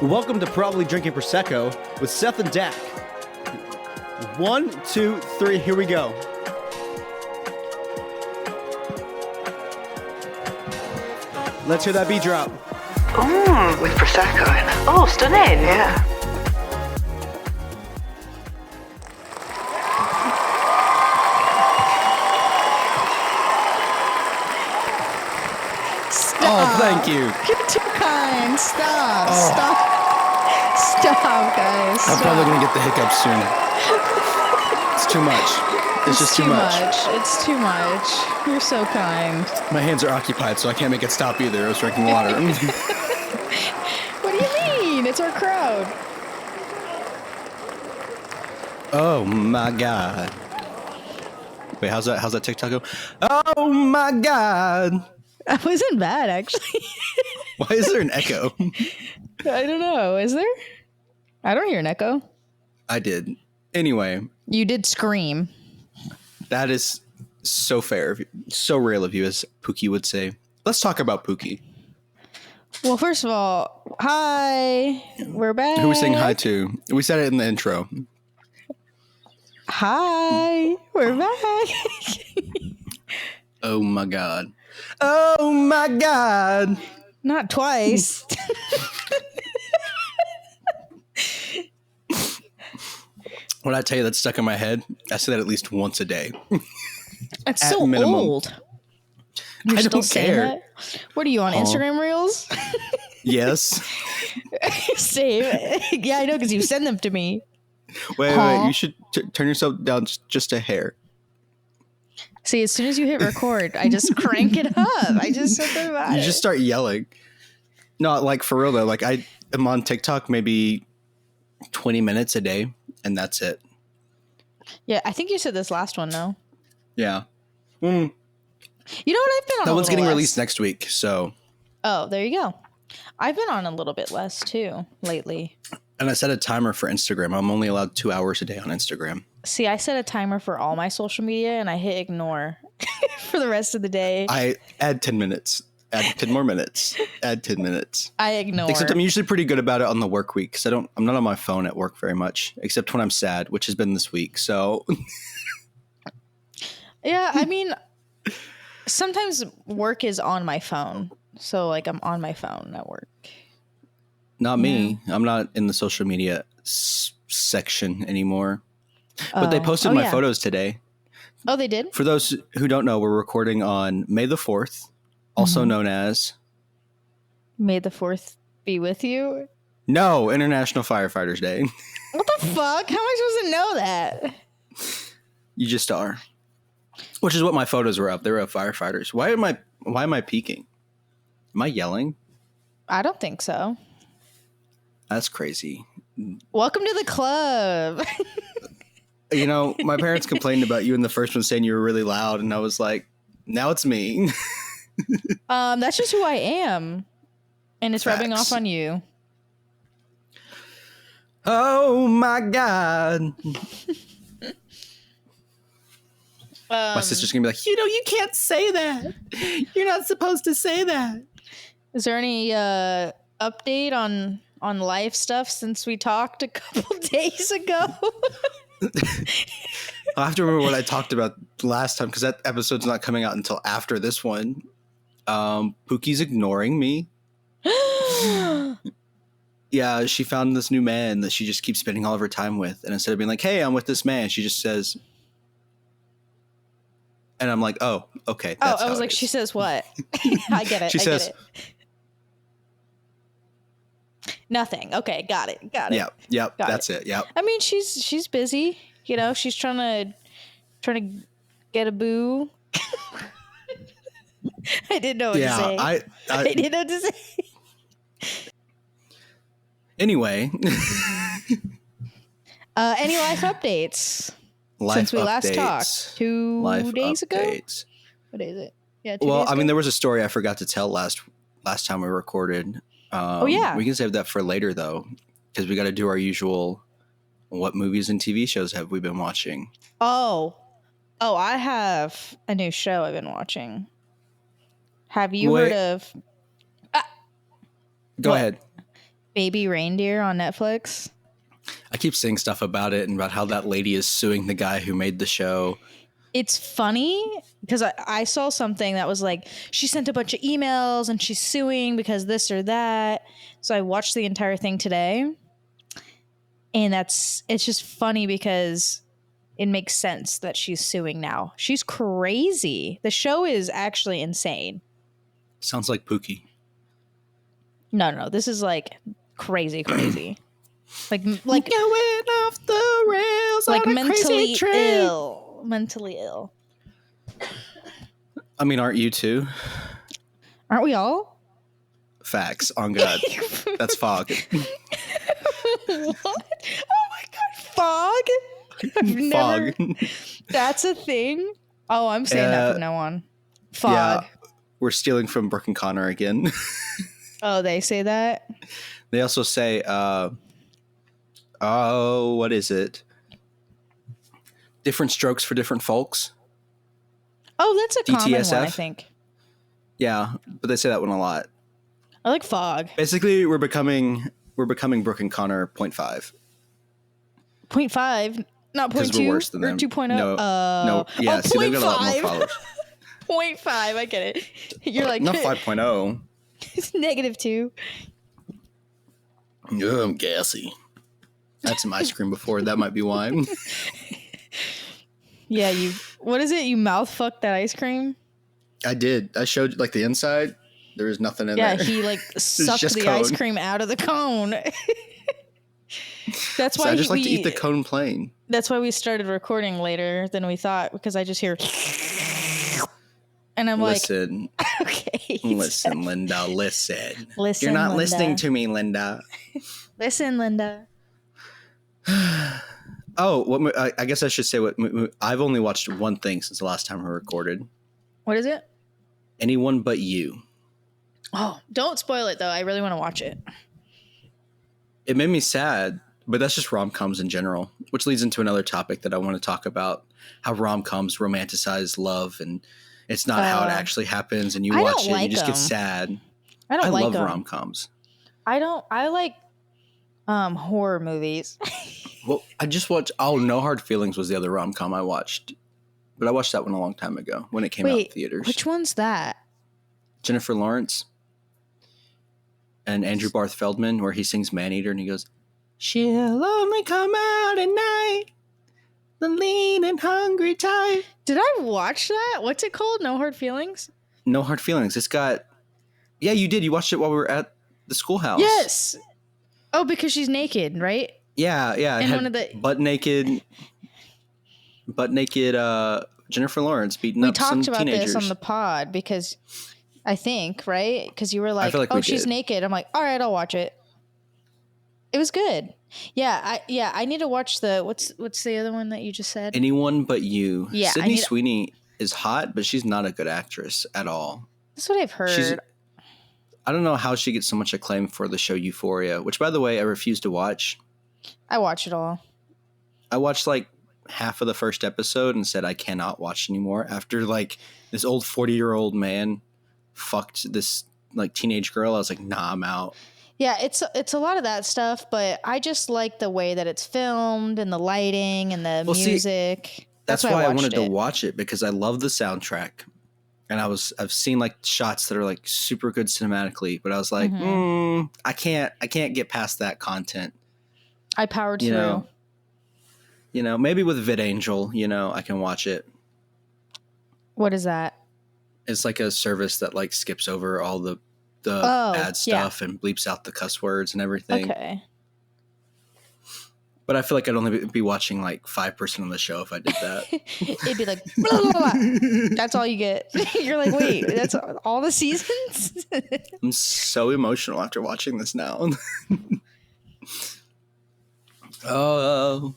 Welcome to Probably Drinking Prosecco with Seth and Dak. 1, 2, 3, here we go. Let's hear that beat drop. Ooh, with Prosecco in it. Oh, stunning. Yeah. Oh, thank you. You're too kind. Stop. Stop, guys. I'm probably going to get the hiccups soon. It's too much. It's just too much. It's too much. You're so kind. My hands are occupied, so I can't make it stop either. I was drinking water. What do you mean? It's our crowd. Oh, my God. Wait, how's that TikTok go? Oh, my God. That wasn't bad, actually. Why is there an echo? I don't know. Is there? I don't hear an echo. I did. Anyway. You did scream. That is so fair. So real of you, as Pookie would say. Let's talk about Pookie. Well, first of all, hi. We're back. Who are we saying hi to? We said it in the intro. Hi. We're back. Oh, my God. Oh, my God. Not twice. When I tell you that's stuck in my head, I say that at least once a day. That's At so minimum. old. You're I still don't saying care. that? What are you on Instagram Reels? Yes. Same. Yeah, I know, because you send them to me. Wait. You should turn yourself down just a hair. See, as soon as you hit record, I just crank it up. I just said that about You it. just start yelling. No, like for real though. Like I am on TikTok maybe 20 minutes a day, and that's it. Yeah, I think you said this last one, no? Yeah. You know what? I've been on That a one's little getting less. released next week, so. Oh, there you go. I've been on a little bit less, too, lately. And I set a timer for Instagram. I'm only allowed 2 hours a day on Instagram. See, I set a timer for all my social media, and I hit ignore for the rest of the day. I add 10 minutes. Add 10 more minutes. Add 10 minutes. I ignore. Except I'm usually pretty good about it on the work week, because I'm not on my phone at work very much, except when I'm sad, which has been this week. So Yeah, I mean, sometimes work is on my phone. So, like, I'm on my phone at work. not me. I'm not in the social media section anymore. But they posted my photos today. Oh, they did? For those who don't know, we're recording on May the 4th, also known as... May the 4th be with you? No, International Firefighters Day. What the fuck? How am I supposed to know that? You just are. Which is what my photos were of. They were of firefighters. Why am I peeking? Am I yelling? I don't think so. That's crazy. Welcome to the club. You know, my parents complained about you in the first one saying you were really loud, and I was like, now it's me. That's just who I am. And it's rubbing Facts. off on you. Oh my God. My sister's going to be like, you can't say that. You're not supposed to say that. Is there any update on life stuff since we talked a couple days ago? I'll have to remember what I talked about last time, because that episode's not coming out until after this one. Pookie's ignoring me. Yeah, she found this new man that she just keeps spending all of her time with. And instead of being like, hey, I'm with this man, she just says... And I'm like, oh, okay. That's I how was it like, is. she says what? I get it. She says... Get it. Nothing. Okay, got it. Yep, Got that's it. Yep. I mean, she's busy. You know, she's trying to get a boo. I didn't know what to say. I didn't know what to say. Anyway. Any life updates since we last talked? 2 days ago? What is it? Yeah, 2 days ago? I mean, there was a story I forgot to tell last time we recorded. Yeah. We can save that for later, though, because we got to do our usual what movies and TV shows have we been watching. Oh, I have a new show I've been watching. Have you heard of... Go ahead. Baby Reindeer on Netflix. I keep seeing stuff about it and about how that lady is suing the guy who made the show. It's funny because I saw something that was like, she sent a bunch of emails and she's suing because this or that. So I watched the entire thing today. And it's just funny because it makes sense that she's suing now. She's crazy. The show is actually insane. Sounds like Pookie. No. This is like crazy. like going off the rails, like on a mentally crazy ill. Mentally ill. I mean, aren't you too? Aren't we all? Facts on God. That's fog. What? Oh my God, fog? I've never. That's a thing. Oh, I'm saying that from now on. Fog. Yeah, we're stealing from Brooke and Connor again. Oh, they say that? They also say, what is it? Different strokes for different folks. Oh, that's a common DTSF? one, I think. Yeah, but they say that one a lot. I like fog. Basically, we're becoming Brooke and Connor 0.5. 0.5? Not 0.2? We're worse than or them. 2.0? No. Yeah, see, they've got a lot more followers. 0.5, I get it. You're like... Not 5.0. It's -2. Oh, I'm gassy. I had some ice cream before. That might be why. Yeah, what is it? You mouth fucked that ice cream? I did. I showed like the inside. There was nothing in there. Yeah, he like sucked the cone. ice cream out of the cone. That's why I just like to eat the cone plain. That's why we started recording later than we thought, because I just hear and I'm listen. Like, okay. Listen, Linda, listen. Listen, You're not Linda. listening to me, Linda. Listen, Linda. Oh, I guess I should say what I've only watched one thing since the last time we recorded. What is it? Anyone But You. Oh, don't spoil it though. I really want to watch it. It made me sad, but that's just rom-coms in general, which leads into another topic that I want to talk about: how rom-coms romanticize love, and it's not how it actually happens. And you watch it, and you just get sad. I love rom-coms. I like horror movies. Well, I just watched. Oh, No Hard Feelings was the other rom-com I watched, but I watched that one a long time ago when it came out in theaters. Which one's that? Jennifer Lawrence and Andrew Barth Feldman, where he sings "Man-Eater" and he goes, "She'll only come out at night, the lean and hungry type." Did I watch that? What's it called? No Hard Feelings? No Hard Feelings. It's got. Yeah, you did. You watched it while we were at the schoolhouse. Yes. Oh, because she's naked, right? Yeah. It and had one of the butt naked Jennifer Lawrence beating up some teenagers. We talked about this on the pod because I think, right? Because you were like, "Oh, she's naked." I'm like, "All right, I'll watch it." It was good. Yeah, I need to watch the what's the other one that you just said? Anyone But You. Yeah, Sydney Sweeney is hot, but she's not a good actress at all. That's what I've heard. I don't know how she gets so much acclaim for the show Euphoria, which, by the way, I refuse to watch. I watch it all. I watched like half of the first episode and said I cannot watch anymore after like this old 40-year-old man fucked this like teenage girl. I was like, nah, I'm out. Yeah, it's a lot of that stuff, but I just like the way that it's filmed and the lighting and the music. See, that's why I wanted to watch it, because I love the soundtrack. And I've seen like shots that are like super good cinematically, but I was like, I can't get past that content. I powered through. Maybe with VidAngel, I can watch it. What is that? It's like a service that like skips over all the bad stuff and bleeps out the cuss words and everything. Okay. But I feel like I'd only be watching like 5% of the show if I did that. It'd be like, blah, blah, blah. That's all you get. You're like, wait, that's all the seasons? I'm so emotional after watching this now. So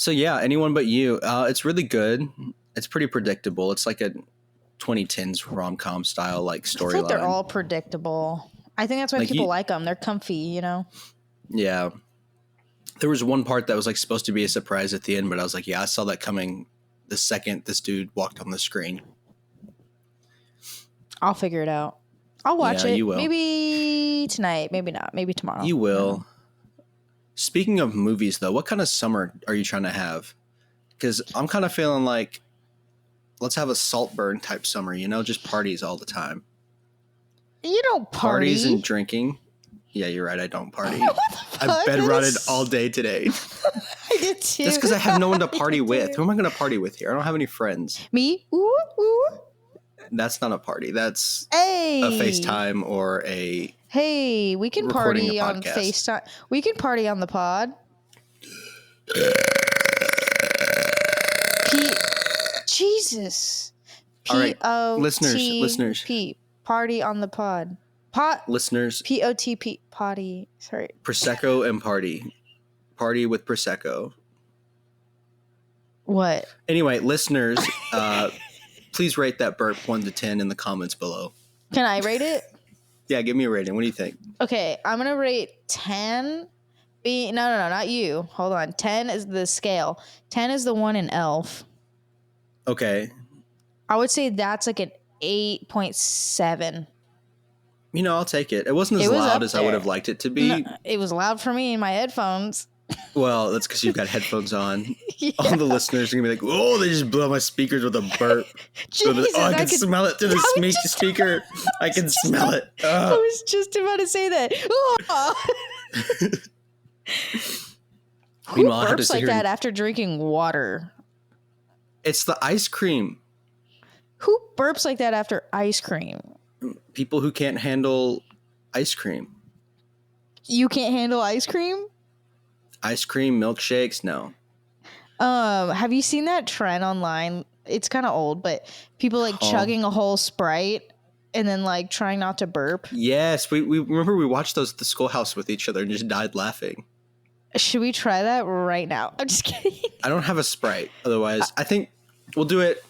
yeah, Anyone But You. It's really good. It's pretty predictable. It's like a 2010s rom-com style like storyline. I feel like they're all predictable. I think that's why people like them. They're comfy, Yeah. There was one part that was like supposed to be a surprise at the end, but I was like, yeah, I saw that coming the second this dude walked on the screen. I'll figure it out. I'll watch it. You will. Maybe Maybe tonight. Maybe not. Maybe tomorrow. You will. Speaking of movies, though, what kind of summer are you trying to have? Because I'm kind of feeling like let's have a Saltburn type summer, just parties all the time. You don't party. Parties and drinking. Yeah, you're right. I don't party. I've bed rotted all day today. I did too. That's because I have no one to party with. Who am I going to party with here? I don't have any friends. Me? Ooh, ooh. That's not a party. That's a FaceTime or a... Hey, we can party on FaceTime. We can party on the pod. Jesus. All right, listeners. Party on the pod. Listeners. POTP. Potty. Sorry. Prosecco and party. Party with Prosecco. What? Anyway, listeners, please rate that burp 1 to 10 in the comments below. Can I rate it? Yeah, give me a rating. What do you think? Okay, I'm going to rate 10. No, not you. Hold on. 10 is the scale. 10 is the one in Elf. Okay. I would say that's like an 8.7. I'll take it. It wasn't as loud as I would have liked it to be. No, it was loud for me in my headphones. Well, that's because you've got headphones on. Yeah. All the listeners are going to be like, oh, they just blew out my speakers with a burp. Jesus, I can smell it through the speaker. I can smell it. I was just about to say that. Who burps like that after drinking water? It's the ice cream. Who burps like that after ice cream? People who can't handle ice cream. You can't handle ice cream? Ice cream, milkshakes, no. Have you seen that trend online? It's kind of old, but people like chugging a whole Sprite and then like trying not to burp. Yes, we remember we watched those at the schoolhouse with each other and just died laughing. Should we try that right now? I'm just kidding. I don't have a Sprite. Otherwise, I think we'll do it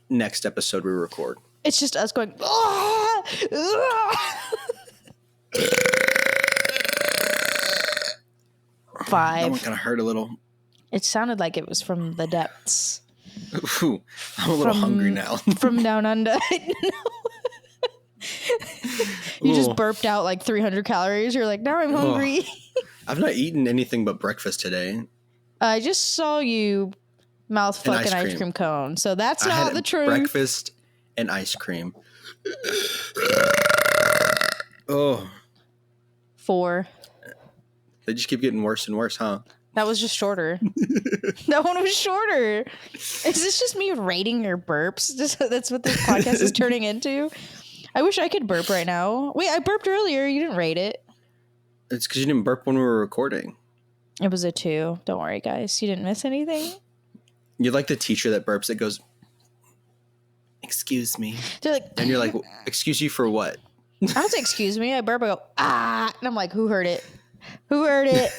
next episode we record. It's just us going, ah! Ah! 5. That one kind of hurt a little. It sounded like it was from the depths. Ooh, I'm a little hungry now. From down under. You just burped out like 300 calories. You're like, now I'm hungry. I've not eaten anything but breakfast today. I just saw you mouth fuck an ice cream cone. So that's not the truth. Breakfast and ice cream. Oh. 4. They just keep getting worse and worse, huh? That was just shorter. That one was shorter. Is this just me rating your burps? That's what this podcast is turning into? I wish I could burp right now. Wait, I burped earlier. You didn't rate it. It's because you didn't burp when we were recording. It was a 2. Don't worry, guys. You didn't miss anything. You're like the teacher that burps that goes, excuse me. They're like, and you're like, excuse you for what? I don't say excuse me. I burp. I go, ah. And I'm like, who heard it? Who heard it?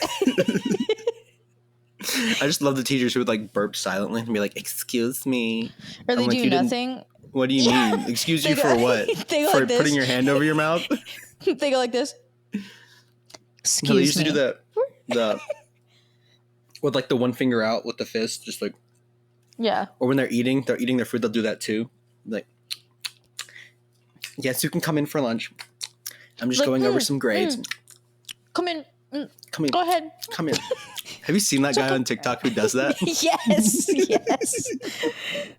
I just love the teachers who would like burp silently and be like, excuse me. Or they do nothing. What do you mean? Excuse you for what? For like putting your hand over your mouth? They go like this. Excuse me. They used to do the with like the one finger out with the fist, just like. Yeah. Or when they're eating their food, they'll do that too. Like, yes, you can come in for lunch. I'm just going over some grades. Come in. Come in. Go ahead. Come in. Have you seen that guy on TikTok who does that? Yes.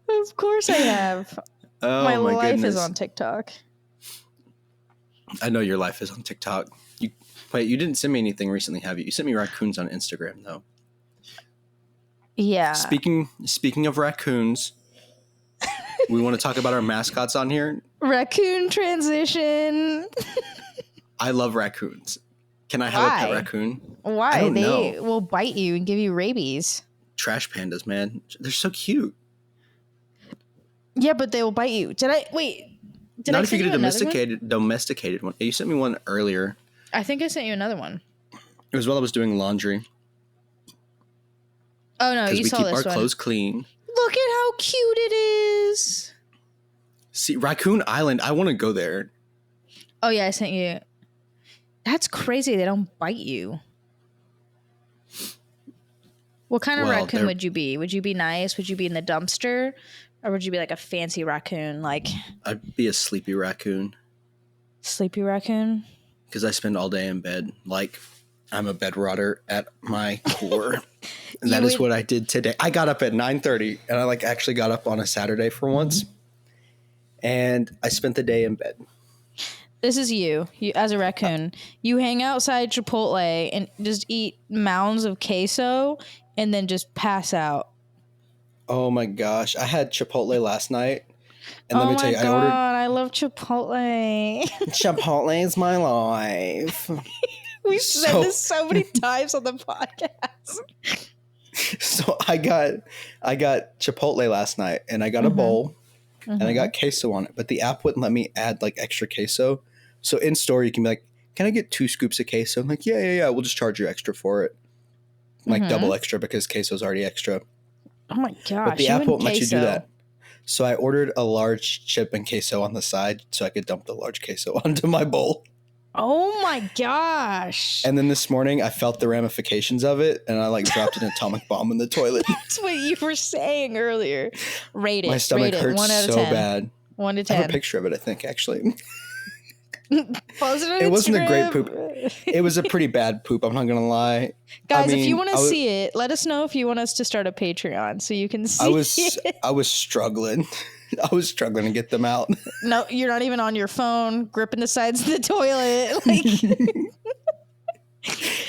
Of course I have. Oh, my life is on TikTok. I know your life is on TikTok. You didn't send me anything recently, have you? You sent me raccoons on Instagram, though. Yeah. Speaking of raccoons, we want to talk about our mascots on here. Raccoon transition. I love raccoons. Can I have a pet raccoon? Why? They will bite you and give you rabies. Trash pandas, man. They're so cute. Yeah, but they will bite you. Not if you get a domesticated one. You sent me one earlier. I think I sent you another one. It was while I was doing laundry. Oh, no, you saw this one. Because we keep our clothes clean. Look at how cute it is. See, Raccoon Island, I want to go there. Oh, yeah, I sent you. That's crazy. They don't bite you. What kind of raccoon would you be? Would you be nice? Would you be in the dumpster? Or would you be like a fancy raccoon? Like, I'd be a sleepy raccoon. Sleepy raccoon? because I spend all day in bed. Like, I'm a bed rotter at my core. And that is what I did today. I got up at 9:30, and I actually got up on a Saturday for once. And I spent the day in bed. This is you as a raccoon. You hang outside Chipotle and just eat mounds of queso and then just pass out. Oh my gosh. I had Chipotle last night. And let me tell you, I love Chipotle. Chipotle is my life. We've said this so many times on the podcast. So I got Chipotle last night, and I got a bowl, and I got queso on it. But the app wouldn't let me add extra queso. So in store, you can be like, "Can I get 2 scoops of queso?" I'm like, "Yeah. We'll just charge you extra for it, double extra because queso's already extra." Oh my gosh! But the app won't let you do that. So I ordered a large chip and queso on the side, so I could dump the large queso onto my bowl. Oh my gosh! And then this morning, I felt the ramifications of it, and I dropped an atomic bomb in the toilet. That's what you were saying earlier. Rate it. My stomach hurts 1 out of so 10. bad. 1 to 10. I have a picture of it, I think, actually. Post it on It wasn't a Instagram. great poop. It was a pretty bad poop, I'm not going to lie. Guys, if you want to see it, let us know if you want us to start a Patreon so you can see it. I was struggling. I was struggling to get them out. No, you're not even on your phone, gripping the sides of the toilet.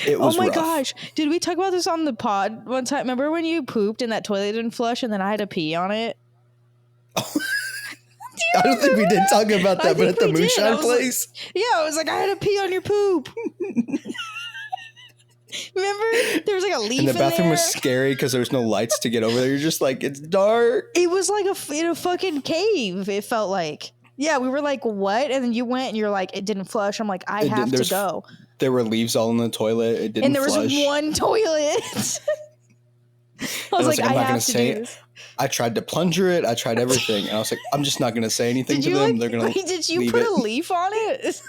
It was oh my rough. gosh. Did we talk about this on the pod one time? Remember when you pooped and that toilet didn't flush and then I had to pee on it? I don't think we did talk about that, but at the moonshine place. I was like, I had to pee on your poop. Remember? There was a leaf in And the bathroom there. was scary because there was no lights to get over there. You're just it's dark. It was in a fucking cave, it felt like. Yeah, we were like, what? And then you went and you're like, it didn't flush. I'm like, I have to go. There were leaves all in the toilet. It didn't And there flush. was one toilet. I was like, I'm I not have going to to do say this. I tried to plunger it. I tried everything. And I was like, I'm just not going to say anything to them. They're going to Did you put a leaf on it?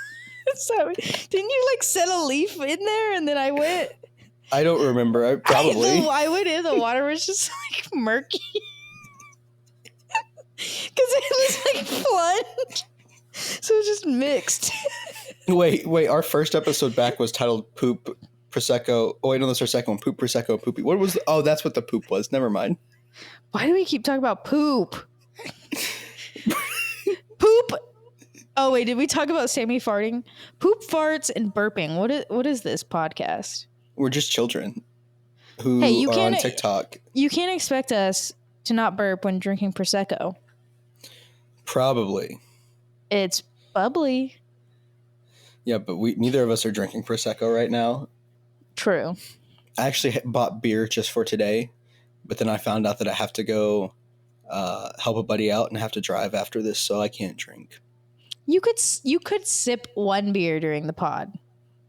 So, didn't you set a leaf in there and then I went? I don't remember. Probably. I went in. The water was just murky. Because it was plunged. So it was just mixed. Wait. Our first episode back was titled Poop Prosecco. Oh, wait, no, that's our second one. Poop Prosecco Poopy. What was oh, that's what the poop was. Never mind. Why do we keep talking about poop? Poop. Oh, wait, did we talk about Sammy farting? Poop, farts, and burping. What is this podcast? We're just children who are on TikTok. You can't expect us to not burp when drinking Prosecco. Probably. It's bubbly. Yeah, but neither of us are drinking Prosecco right now. True. I actually bought beer just for today, but then I found out that I have to go help a buddy out and have to drive after this, so I can't drink. You could sip one beer during the pod.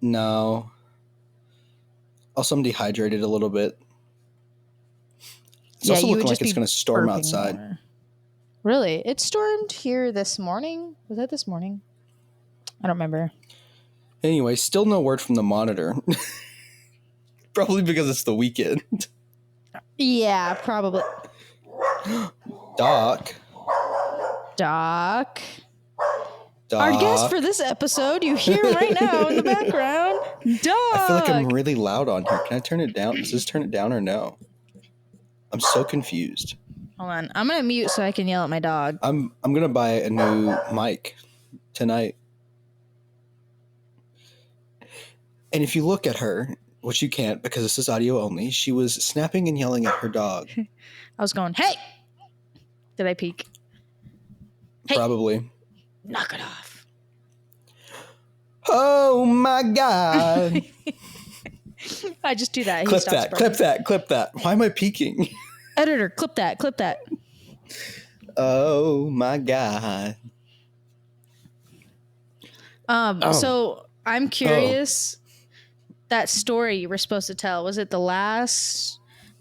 No. Also, I'm dehydrated a little bit. It's also looking like it's going to storm outside. More. Really? It stormed here this morning? Was that this morning? I don't remember. Anyway, still no word from the monitor. Probably because it's the weekend. Yeah, probably. Doc. Our guest for this episode, you hear right now in the background, Doc. I feel like I'm really loud on here. Can I turn it down? Does this turn it down or no? I'm so confused. Hold on. I'm going to mute so I can yell at my dog. I'm going to buy a new mic tonight. And if you look at her, which you can't because this is audio only, she was snapping and yelling at her dog. I was going, hey! Did I peek? Hey. Probably. Knock it off. Oh my God. I just do that. Clip that. Why am I peeking? Editor, clip that. Oh my God. So I'm curious, that story you were supposed to tell, was it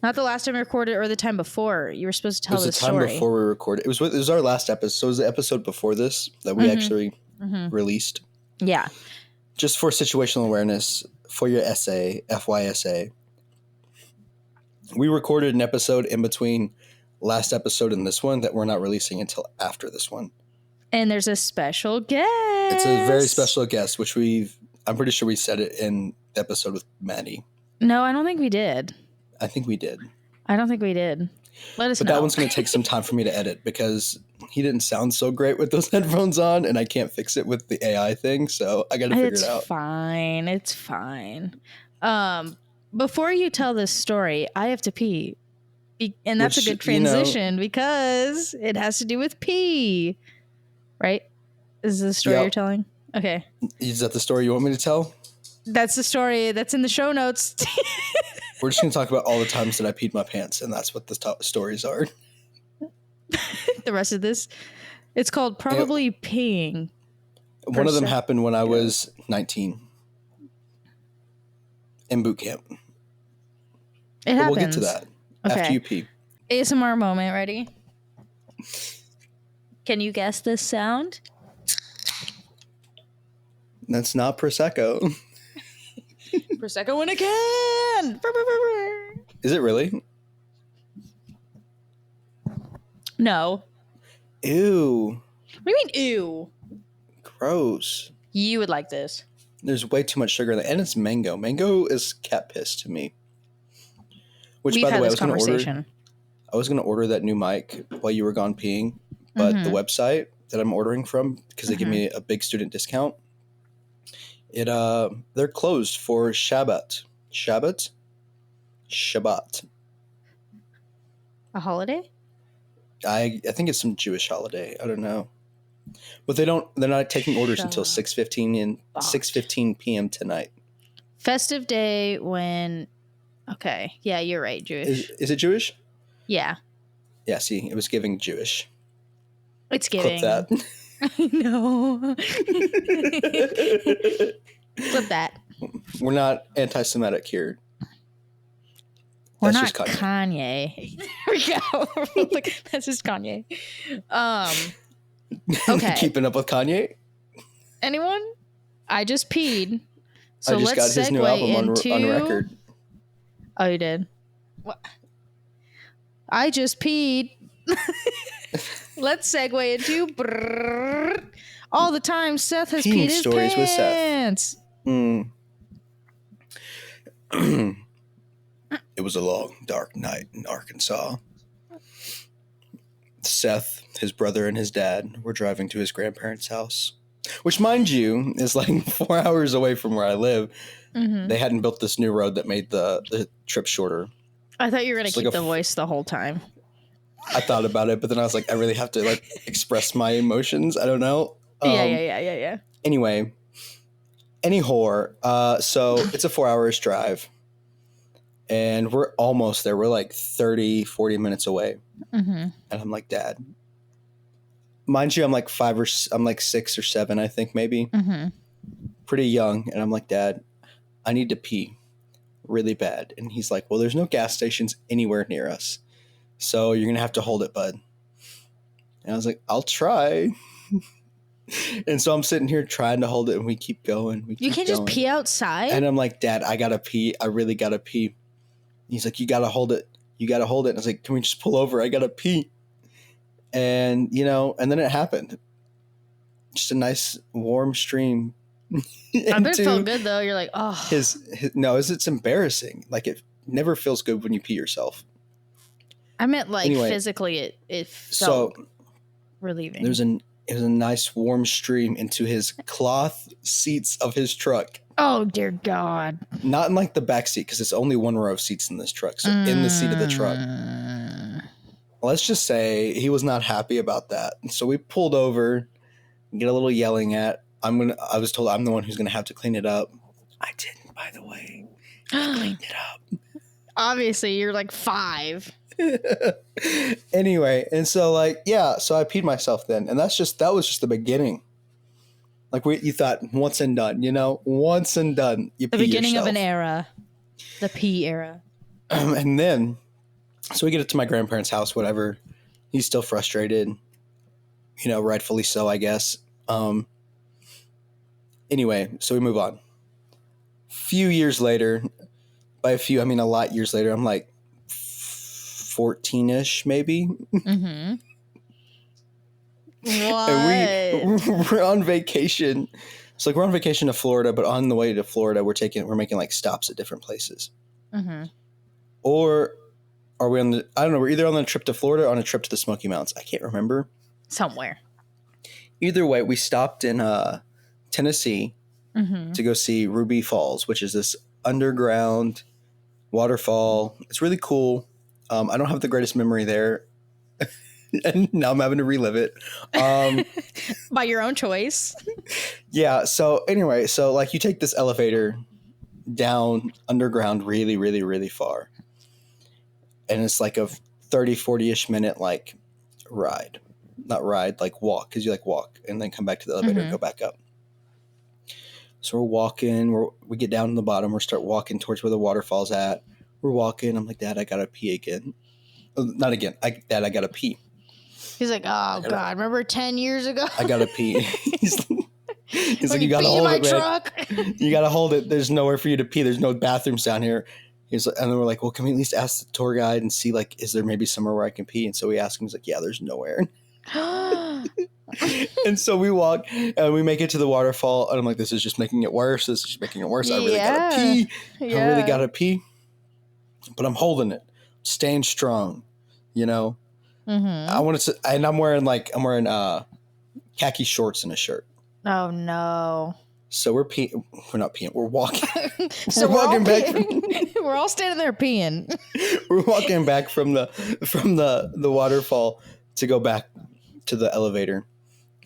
not the last time we recorded or the time before? You were supposed to tell the story. It was the time before we recorded. It was our last episode. So it was the episode before this that we actually released. Yeah. Just for situational awareness, for your essay, FYSA. We recorded an episode in between last episode and this one that we're not releasing until after this one. And there's a special guest. It's a very special guest, which I'm pretty sure we said it in the episode with Maddie. No, I don't think we did. I think we did. I don't think we did. Let us know. But that one's going to take some time for me to edit because he didn't sound so great with those headphones on, and I can't fix it with the AI thing, so I got to figure it out. It's fine. Before you tell this story, I have to pee. And that's a good transition because it has to do with pee. Right? Is this the story you're telling? Okay. Is that the story you want me to tell? That's the story that's in the show notes. We're just going to talk about all the times that I peed my pants, and that's what the top stories are. The rest of this, it's called Probably Peeing. One of them happened when I was 19 in boot camp. It happens. We'll get to that after you pee. ASMR moment, ready? Can you guess this sound? That's not Prosecco. Prosecco in a can! Is it really? No. Ew. What do you mean, ew? Gross. You would like this. There's way too much sugar in it, and it's mango. Mango is cat piss to me. Which, We've by the had way, this conversation. I was gonna order that new mic while you were gone peeing, but the website that I'm ordering from, because they give me a big student discount, they're closed for Shabbat. Shabbat. A holiday? I think it's some Jewish holiday. I don't know. But they're not taking orders until 6:15 p.m. tonight. Festive day when okay. Yeah, you're right, Jewish. Is it Jewish? Yeah. Yeah, see, it was giving Jewish. It's giving. Clip that. I know. Clip that. We're not anti-Semitic here. We're That's not just Kanye. There we go. Like, that's just Kanye. Okay. Keeping up with Kanye? Anyone? I just peed. So I just got his new album on record. Oh, you did? What? I just peed. Let's segue into all the time Seth has peed his stories pants. With Seth. It was a long, dark night in Arkansas. Seth, his brother, and his dad were driving to his grandparents' house, which, mind you, is like 4 hours away from where I live. Mm-hmm. They hadn't built this new road that made the trip shorter. I thought you were going to keep the voice the whole time. I thought about it, but then I was like, I really have to like express my emotions. I don't know. Yeah. Anyway, so it's a 4 hours drive. And we're almost there. We're like 30, 40 minutes away. Mm-hmm. And I'm like, Dad. Mind you, I'm like 6 or 7, I think, maybe. Mm-hmm. Pretty young. And I'm like, Dad, I need to pee really bad. And he's like, well, there's no gas stations anywhere near us. So you're going to have to hold it, bud. And I was like, I'll try. And so I'm sitting here trying to hold it, and we keep going. You can't just pee outside? And I'm like, Dad, I got to pee. I really got to pee. He's like, you got to hold it. You got to hold it. And I was like, can we just pull over? I got to pee. And, and then it happened. Just a nice warm stream. I bet it felt good, though. You're like, oh. It's embarrassing. Like, it never feels good when you pee yourself. I meant, like, physically, it felt relieving. It was a nice warm stream into his cloth seats of his truck. Oh, dear God. Not in like the back seat, because it's only one row of seats in this truck. So in the seat of the truck. Let's just say he was not happy about that. So we pulled over, get a little yelling at. I was told I'm the one who's going to have to clean it up. I didn't, by the way. I cleaned it up. Obviously, you're like 5. Anyway, and so so I peed myself then. And that was just the beginning. Like you thought, once and done, once and done. You the beginning yourself. Of an era, the pee era. And then, so we get it to my grandparents' house, whatever. He's still frustrated, rightfully so, I guess. Anyway, so we move on. Few years later, by a few, I mean a lot years later, I'm like 14-ish, maybe. Mm-hmm. What? And we're on vacation So like we're on vacation to Florida, but on the way to Florida, we're making like stops at different places. Mm-hmm. Or are we I don't know, we're either on a trip to Florida or on a trip to the Smoky Mountains. I can't remember. Somewhere. Either way, we stopped in Tennessee to go see Ruby Falls, which is this underground waterfall. It's really cool. I don't have the greatest memory there. And now I'm having to relive it. By your own choice. Yeah. So anyway, so like you take this elevator down underground really, really, really far. And it's like a 30, 40-ish minute like ride. Not ride, like walk, because you like walk and then come back to the elevator and go back up. So we're walking, we get down to the bottom, we start walking towards where the waterfall's at. We're walking. I'm like, Dad, I gotta pee again. Not again. Dad, I gotta pee. He's like, oh God, remember 10 years ago? I gotta pee. He's like, you gotta pee in hold my it, man. truck. You gotta hold it. There's nowhere for you to pee. There's no bathrooms down here. And then we're like, well, can we at least ask the tour guide and see, like, is there maybe somewhere where I can pee? And so we ask him. He's like, yeah, there's nowhere. And so we walk and we make it to the waterfall. And I'm like, this is just making it worse. This is just making it worse. I really gotta pee. Yeah. I really gotta pee. But I'm holding it, staying strong, you know. I wanted to, and I'm wearing khaki shorts and a shirt. Oh no! So we're not peeing. We're walking. So we're walking back. We're all standing there peeing. We're walking back from the waterfall to go back to the elevator,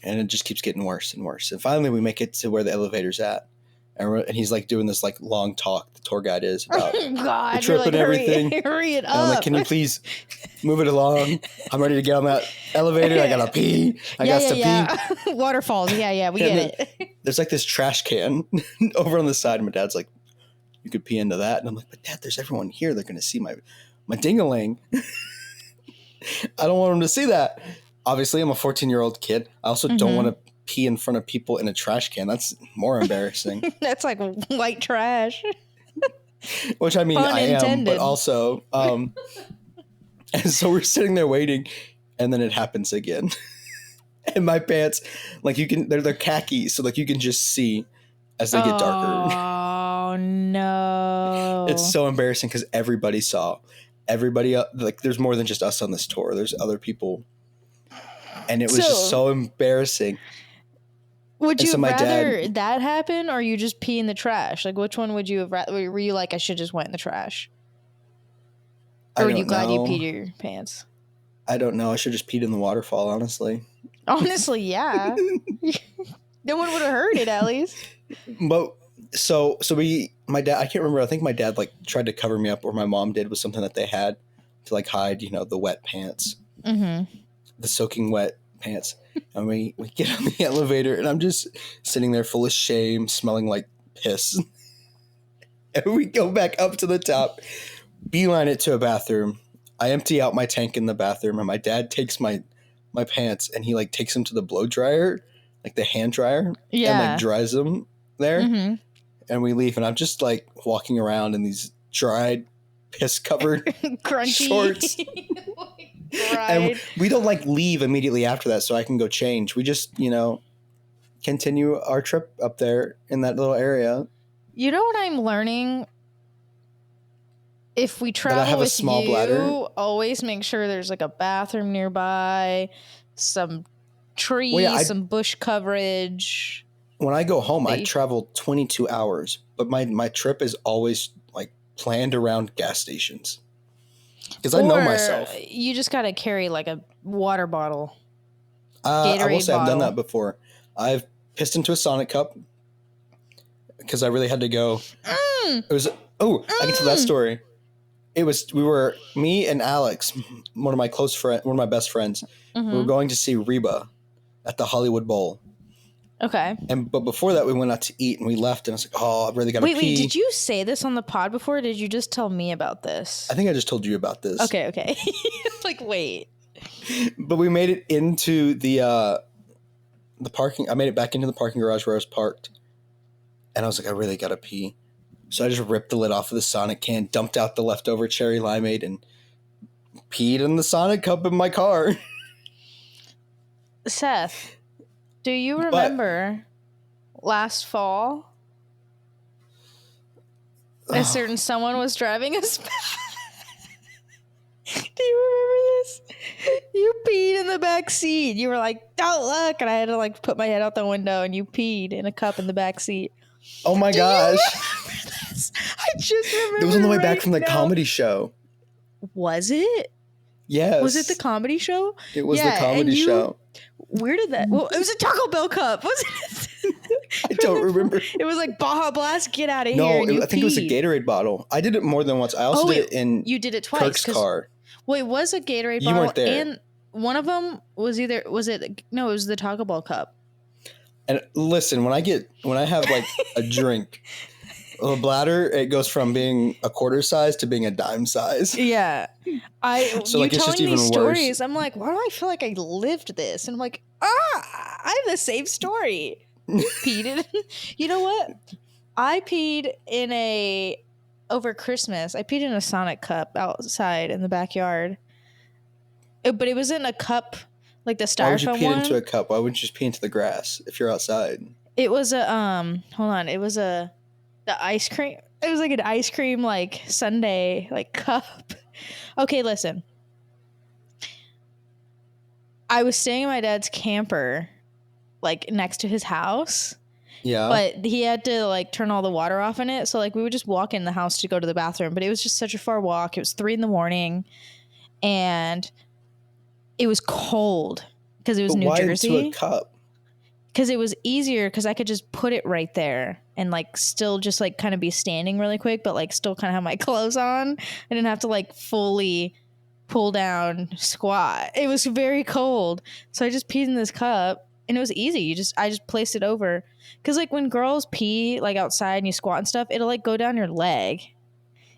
and it just keeps getting worse and worse. And finally, we make it to where the elevator's at. And he's like doing this like long talk. The tour guide is about God, the trip like, and everything. Hurry it up! And I'm like, can you please move it along? I'm ready to get on that elevator. I gotta pee. I got to pee. Waterfalls. Yeah, we get it. There's like this trash can over on the side. And my dad's like, you could pee into that. And I'm like, but Dad, there's everyone here. They're gonna see my ding-a-ling. I don't want them to see that. Obviously, I'm a 14-year-old kid. I also don't want to pee in front of people in a trash can. That's more embarrassing. That's like white trash. Which I mean, I am, but also, and so we're sitting there waiting, and then it happens again. And my pants, like they're khaki, so like you can just see as they get darker. Oh no! It's so embarrassing because everybody saw. Everybody, like there's more than just us on this tour. There's other people, and it was just so embarrassing. Would you rather that happen or you just pee in the trash? Like, which one would you have rather? Were you like, I should just went in the trash? Or were you glad you peed your pants? I don't know. I should just peed in the waterfall, honestly. Honestly, yeah. No one would have heard it, at least. But so my dad, I can't remember. I think my dad like tried to cover me up, or my mom did, with something that they had to like hide, the wet pants, the soaking wet pants. And we get on the elevator, and I'm just sitting there full of shame, smelling like piss. And we go back up to the top, beeline it to a bathroom. I empty out my tank in the bathroom, and my dad takes my pants, and he like takes them to the blow dryer, like the hand dryer, and like dries them there. And we leave, and I'm just like walking around in these dried, piss covered crunchy shorts. And we don't like leave immediately after that so I can go change. We just, continue our trip up there in that little area. You know what I'm learning? If we travel have with a small you, bladder. Always make sure there's like a bathroom nearby, some trees, some bush coverage. When I go home, I travel 22 hours, but my trip is always like planned around gas stations. Because I know myself. You just got to carry like a water bottle. I will say I've done that before. I've pissed into a Sonic cup because I really had to go. It was I can tell that story. We were me and Alex, one of my best friends. We were going to see Reba at the Hollywood Bowl. Okay. But before that, we went out to eat, and we left, and I was like, oh, I really got to pee. Wait, did you say this on the pod before, or did you just tell me about this? I think I just told you about this. Okay. Like, wait. But we made it into the parking. I made it back into the parking garage where I was parked, and I was like, I really got to pee. So I just ripped the lid off of the Sonic can, dumped out the leftover cherry limeade, and peed in the Sonic cup in my car. Seth, do you remember last fall, a certain someone was driving us back. Do you remember this? You peed in the back seat. You were like, "Don't look," and I had to like put my head out the window, and you peed in a cup in the back seat. Oh my Do gosh. you remember this? I just remember. It was on the way back right from the now. comedy show. Was it? Yes. Was it the comedy show? It was the comedy show. Where did that? Well, it was a Taco Bell cup, wasn't it? I don't remember. It was like Baja Blast, get out of No, here. And I think it was a Gatorade bottle. I did it more than once. I also did it in you did it twice. Kirk's car. Well, it was a Gatorade You bottle, weren't there. and one of them was it was the Taco Bell cup. And listen, when I have like a drink, the bladder, it goes from being a quarter size to being a dime size. Yeah, So you like it's telling just me even stories. worse. I'm like, why do I feel like I lived this? And I'm like, I have the same story. Peed in. You know what? I peed over Christmas. I peed in a Sonic cup outside in the backyard. But it was in a cup, like the styrofoam Why would you pee one. into a cup? Why wouldn't you just pee into the grass if you're outside? It was a hold on. It was the ice cream. It was like an ice cream like sundae like cup. Okay, listen. I was staying in my dad's camper, like next to his house. Yeah. But he had to like turn all the water off in it. So like we would just walk in the house to go to the bathroom. But it was just such a far walk. It was 3 a.m. and it was cold because it was New Jersey. Why into a cup? Because it was easier because I could just put it right there and like still just like kind of be standing really quick, but like still kind of have my clothes on. I didn't have to like fully pull down squat. It was very cold. So I just peed in this cup and it was easy. I just placed it over. Because like when girls pee like outside and you squat and stuff, it'll like go down your leg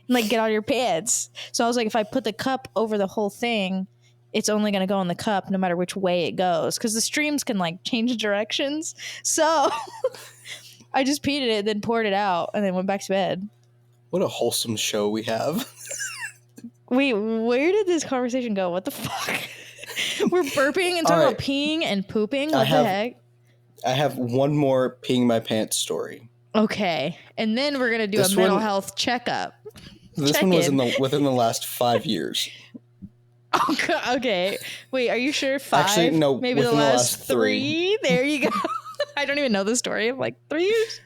and like get out of your pants. So I was like, if I put the cup over the whole thing, it's only going to go in the cup no matter which way it goes. Because the streams can like change directions. So I just peed in it, then poured it out, and then went back to bed. What a wholesome show we have. Wait, where did this conversation go? What the fuck? We're burping and talking about peeing and pooping? What the heck? I have one more peeing my pants story. Okay. And then we're going to do a mental health checkup. This one was within the last 5 years. Oh, God. Okay. Wait, are you sure 5? Actually, no. Maybe the last 3. There you go. I don't even know the story of like 3 years.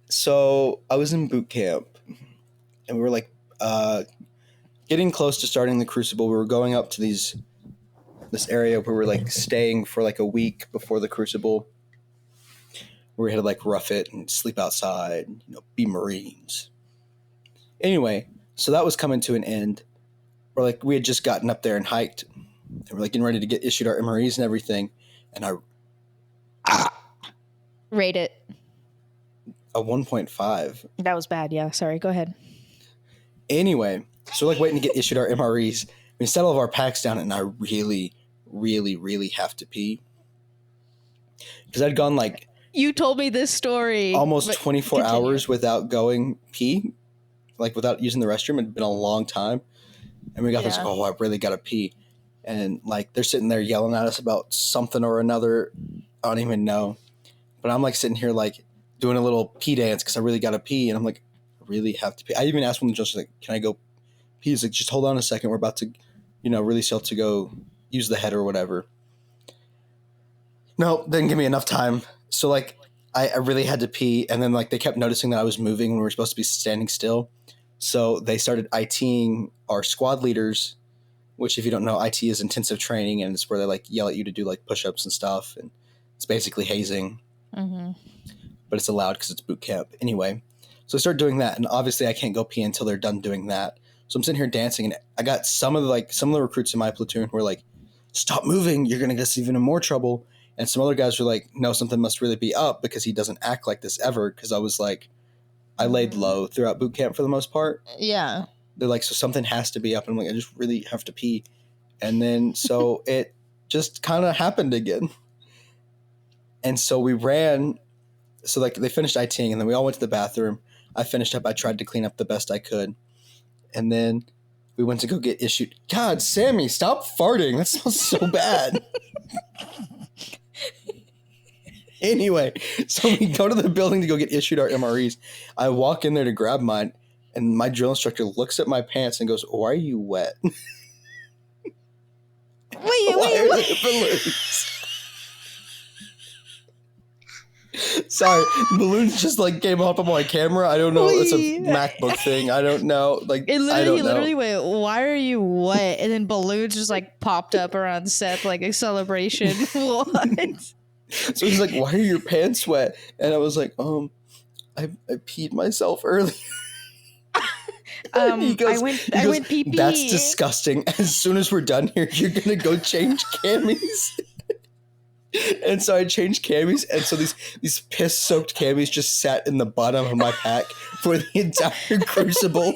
So I was in boot camp and we were like getting close to starting the Crucible. We were going up to this area where we were like staying for like a week before the Crucible. Where we had to like rough it and sleep outside, be Marines. Anyway, so that was coming to an end. We had just gotten up there and hiked, and we're like getting ready to get issued our MREs and everything. And Rate it. A 1.5. That was bad. Yeah. Sorry. Go ahead. Anyway, so we're like waiting to get issued our MREs. We set all of our packs down, and I really, really, really have to pee because I'd gone like. You told me this story. Almost 24 hours without going pee, like without using the restroom. It'd been a long time. And we got this, I really got to pee. And like they're sitting there yelling at us about something or another. I don't even know. But I'm like sitting here like doing a little pee dance because I really got to pee. And I'm like, I really have to pee. I even asked one of the judges, like, can I go pee? He's like, just hold on a second. We're about to, release you to go use the head or whatever. No, didn't give me enough time. So, like, I really had to pee, and then, like, they kept noticing that I was moving when we were supposed to be standing still. So they started ITing our squad leaders, which, if you don't know, IT is intensive training, and it's where they, like, yell at you to do, like, push-ups and stuff, and it's basically hazing. Mm-hmm. But it's allowed because it's boot camp. Anyway, so I started doing that, and obviously I can't go pee until they're done doing that. So I'm sitting here dancing, and I got some of the recruits in my platoon who were like, stop moving, you're going to get us even in more trouble. And some other guys were like, no, something must really be up because he doesn't act like this ever. Because I was like, I laid low throughout boot camp for the most part. Yeah. They're like, so something has to be up. And I'm like, I just really have to pee. And then so it just kind of happened again. And so we ran. So like they finished ITing and then we all went to the bathroom. I finished up. I tried to clean up the best I could. And then we went to go get issued. God, Sammy, stop farting. That smells so bad. Anyway, so we go to the building to go get issued our MREs. I walk in there to grab mine, and my drill instructor looks at my pants and goes, "Why are you wet?" Wait. Balloons? Sorry, balloons just like came up on my camera. I don't know. It's a MacBook thing. I don't know. Like It I don't literally know. went, "Why are you wet?" And then balloons just like popped up around Seth like a celebration. What? So he's like, "Why are your pants wet?" And I was like, I peed myself earlier." He goes, I went pee pee. "That's disgusting. As soon as we're done here, you're gonna go change camis." And so I changed camis, and so these piss-soaked camis just sat in the bottom of my pack for the entire crucible.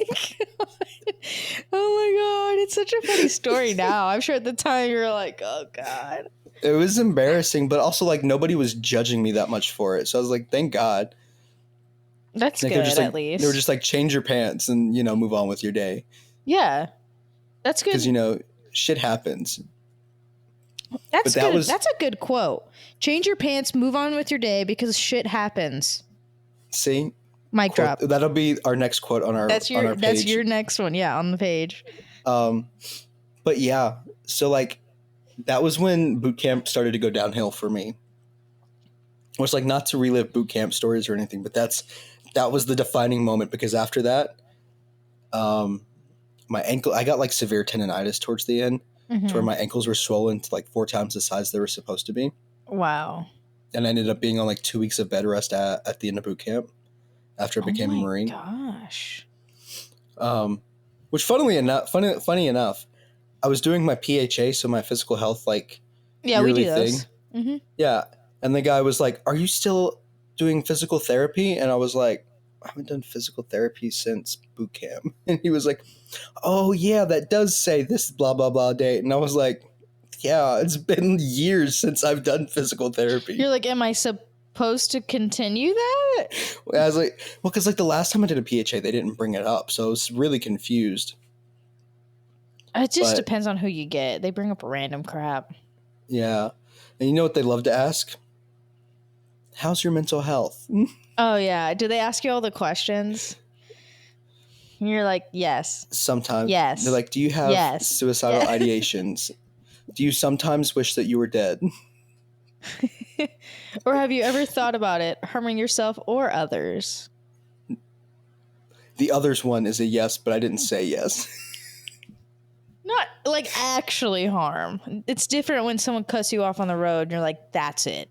Oh my god, it's such a funny story now. I'm sure at the time you were like, "Oh god." It was embarrassing, but also like nobody was judging me that much for it. So I was like, thank God. That's Like, good, just like, at least. They were just like, change your pants and, move on with your day. Yeah. That's good. Because, shit happens. That's good. That's a good quote. Change your pants, move on with your day because shit happens. See? Mic drop. That'll be our next quote on our page. That's your next one, yeah, on the page. But yeah, so like that was when boot camp started to go downhill for me. It was like, not to relive boot camp stories or anything, but that was the defining moment, because after that, my ankle, I got like severe tendonitis towards the end, to where my ankles were swollen to like 4 times the size they were supposed to be. Wow. And I ended up being on like 2 weeks of bed rest at the end of boot camp after I became a Marine. Gosh. Which funny enough, I was doing my PHA, so my physical health yearly we do those. thing. Mm-hmm. Yeah. And the guy was like, "Are you still doing physical therapy?" And I was like, "I haven't done physical therapy since boot camp." And he was like, "Oh yeah, that does say this blah, blah, blah date." And I was like, "Yeah, it's been years since I've done physical therapy." You're like, am I supposed to continue that? I was like, well, because like the last time I did a PHA, they didn't bring it up. So I was really confused. It just depends on who you get. They bring up random crap. Yeah. And you know what they love to ask? How's your mental health? Oh, yeah. Do they ask you all the questions? And you're like, yes. Sometimes. Yes. They're like, do you have suicidal ideations? Do you sometimes wish that you were dead? Or have you ever thought about it, harming yourself or others? The others one is a yes, but I didn't say yes. Not like actually harm. It's different when someone cuts you off on the road and you're like, that's it.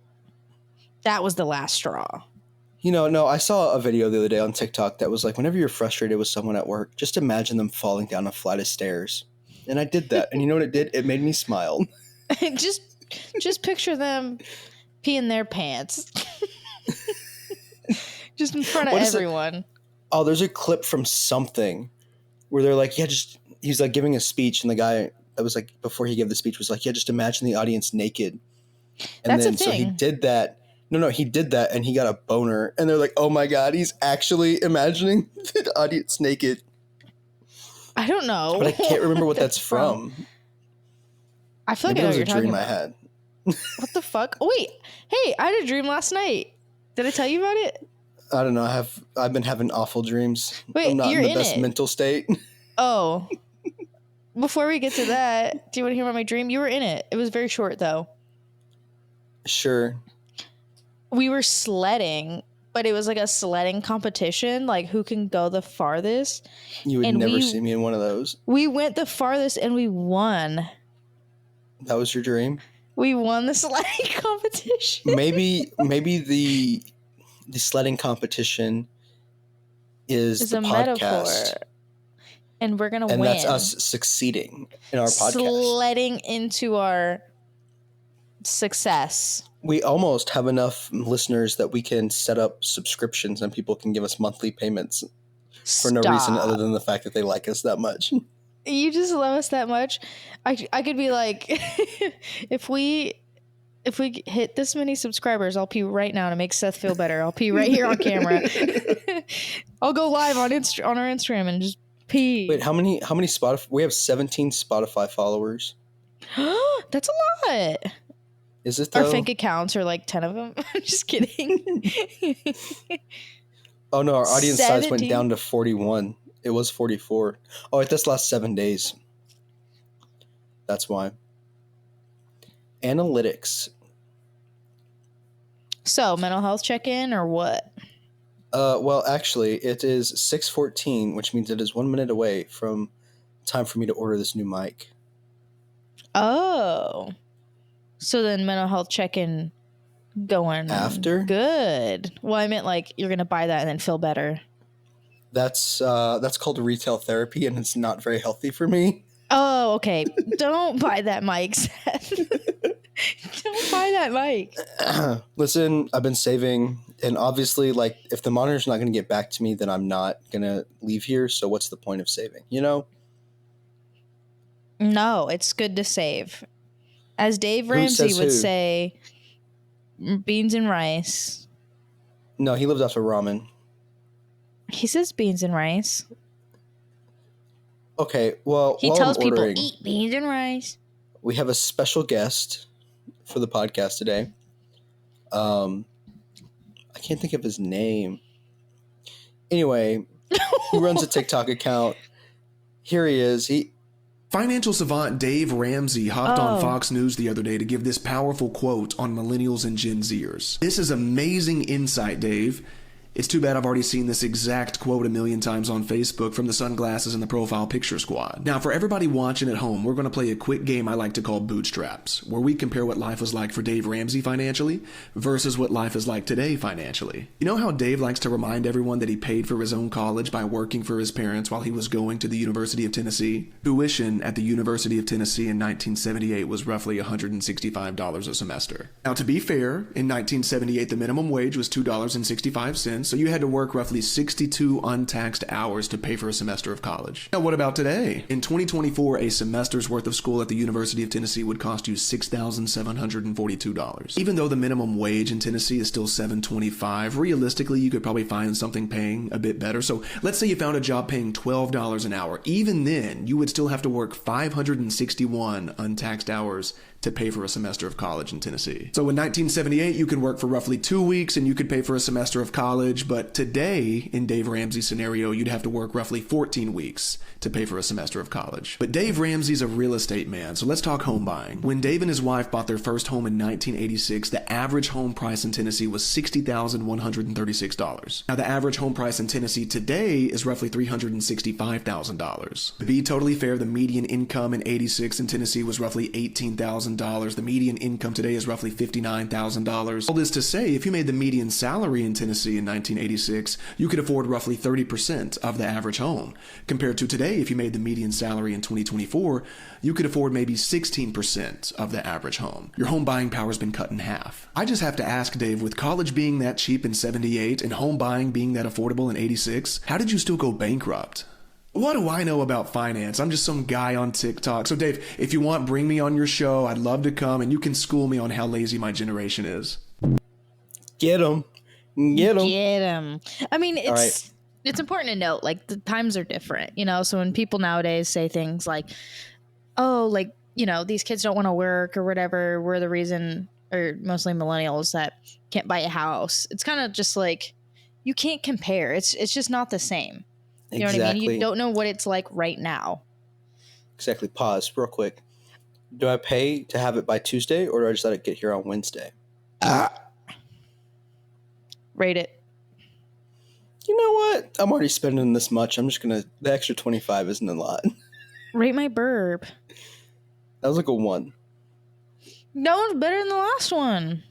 That was the last straw. No, I saw a video the other day on TikTok that was like, whenever you're frustrated with someone at work, just imagine them falling down a flight of stairs. And I did that. And you know what it did? It made me smile. just picture them peeing their pants. Just in front of everyone. Oh, there's a clip from something where they're like, he's like giving a speech, and the guy that was like, before he gave the speech was like, yeah, just imagine the audience naked. And That's then a thing. So he did that. No, he did that and he got a boner. And they're like, oh my God, he's actually imagining the audience naked. I don't know. But I can't remember what that's from. I feel like Maybe I know it was what a you're talking dream about. I had. What the fuck? Oh, wait. Hey, I had a dream last night. Did I tell you about it? I don't know. I've been having awful dreams. Wait, I'm not you're in the in best it. mental state. Oh. Before we get to that, do you want to hear about my dream? You were in it. It was very short, though. Sure. We were sledding, but it was like a sledding competition, like who can go the farthest. You would never see me in one of those. We went the farthest and we won. That was your dream? We won the sledding competition. Maybe the sledding competition is the a podcast. Metaphor. And we're going to win. And that's us succeeding in our podcast. Sledding into our success. We almost have enough listeners that we can set up subscriptions and people can give us monthly payments for no reason other than the fact that they like us that much. You just love us that much. I could be like, if we hit this many subscribers, I'll pee right now to make Seth feel better. I'll pee right here on camera. I'll go live on our Instagram and just pee. Wait, how many Spotify? We have 17 Spotify followers. That's a lot. Is it Our though? fake accounts are like 10 of them. I'm just kidding. Oh no, our audience size went 17. down to 41. It was 44. Oh, it this last 7 days. That's why. Analytics. So, mental health check-in or what? Well, actually, it is 6:14, which means it is 1 minute away from time for me to order this new mic. Oh. So then mental health check-in going After? good. Well, I meant like you're going to buy that and then feel better. That's called retail therapy, and it's not very healthy for me. Oh, okay. Don't buy that mic, Seth. Don't buy that mic. Listen, I've been saving, and obviously, like, if the monitor's not going to get back to me, then I'm not going to leave here, so what's the point of saving, you know? No, it's good to save. As Dave Who Ramsey says would who? say, beans and rice. No, he lives off of ramen. He says beans and rice. Okay, well, He while tells I'm people, ordering, eat beans and rice. we have a special guest for the podcast today. I can't think of his name. Anyway, he runs a TikTok account. Here he is. Financial savant Dave Ramsey hopped on Oh. Fox News the other day to give this powerful quote on millennials and Gen Zers. This is amazing insight, Dave. It's too bad I've already seen this exact quote a million times on Facebook from the Sunglasses and the Profile Picture Squad. Now, for everybody watching at home, we're going to play a quick game I like to call Bootstraps, where we compare what life was like for Dave Ramsey financially versus what life is like today financially. You know how Dave likes to remind everyone that he paid for his own college by working for his parents while he was going to the University of Tennessee? Tuition at the University of Tennessee in 1978 was roughly $165 a semester. Now, to be fair, in 1978, the minimum wage was $2.65, so you had to work roughly 62 untaxed hours to pay for a semester of college. Now, what about today? In 2024, a semester's worth of school at the University of Tennessee would cost you $6,742. Even though the minimum wage in Tennessee is still $7.25, realistically, you could probably find something paying a bit better. So let's say you found a job paying $12 an hour. Even then, you would still have to work 561 untaxed hours to pay for a semester of college in Tennessee. So in 1978, you could work for roughly 2 weeks and you could pay for a semester of college, but today, in Dave Ramsey's scenario, you'd have to work roughly 14 weeks to pay for a semester of college. But Dave Ramsey's a real estate man, so let's talk home buying. When Dave and his wife bought their first home in 1986, the average home price in Tennessee was $60,136. Now, the average home price in Tennessee today is roughly $365,000. To be totally fair, the median income in 86 in Tennessee was roughly $18,000. The median income today is roughly $59,000. All this to say, if you made the median salary in Tennessee in 1986, you could afford roughly 30% of the average home. Compared to today, if you made the median salary in 2024, you could afford maybe 16% of the average home. Your home buying power has been cut in half. I just have to ask, Dave, with college being that cheap in 78 and home buying being that affordable in 86, how did you still go bankrupt? What do I know about finance? I'm just some guy on TikTok. So Dave, if you want, bring me on your show. I'd love to come and you can school me on how lazy my generation is. Get him. Get him. Get him. I mean, All right. it's important to note, like, the times are different, you know? So when people nowadays say things like, oh, like, you know, these kids don't want to work or whatever, we're the reason, or mostly millennials, that can't buy a house. It's kind of just like, you can't compare. It's just not the same. You know what I mean? You don't know what it's like right now. Exactly. Pause real quick. Do I pay to have it by Tuesday, or do I just let it get here on Wednesday? Rate it. You know what? I'm already spending this much. I'm just going to... The extra 25 isn't a lot. Rate my burp. That was like a 1. No one's better than the last one.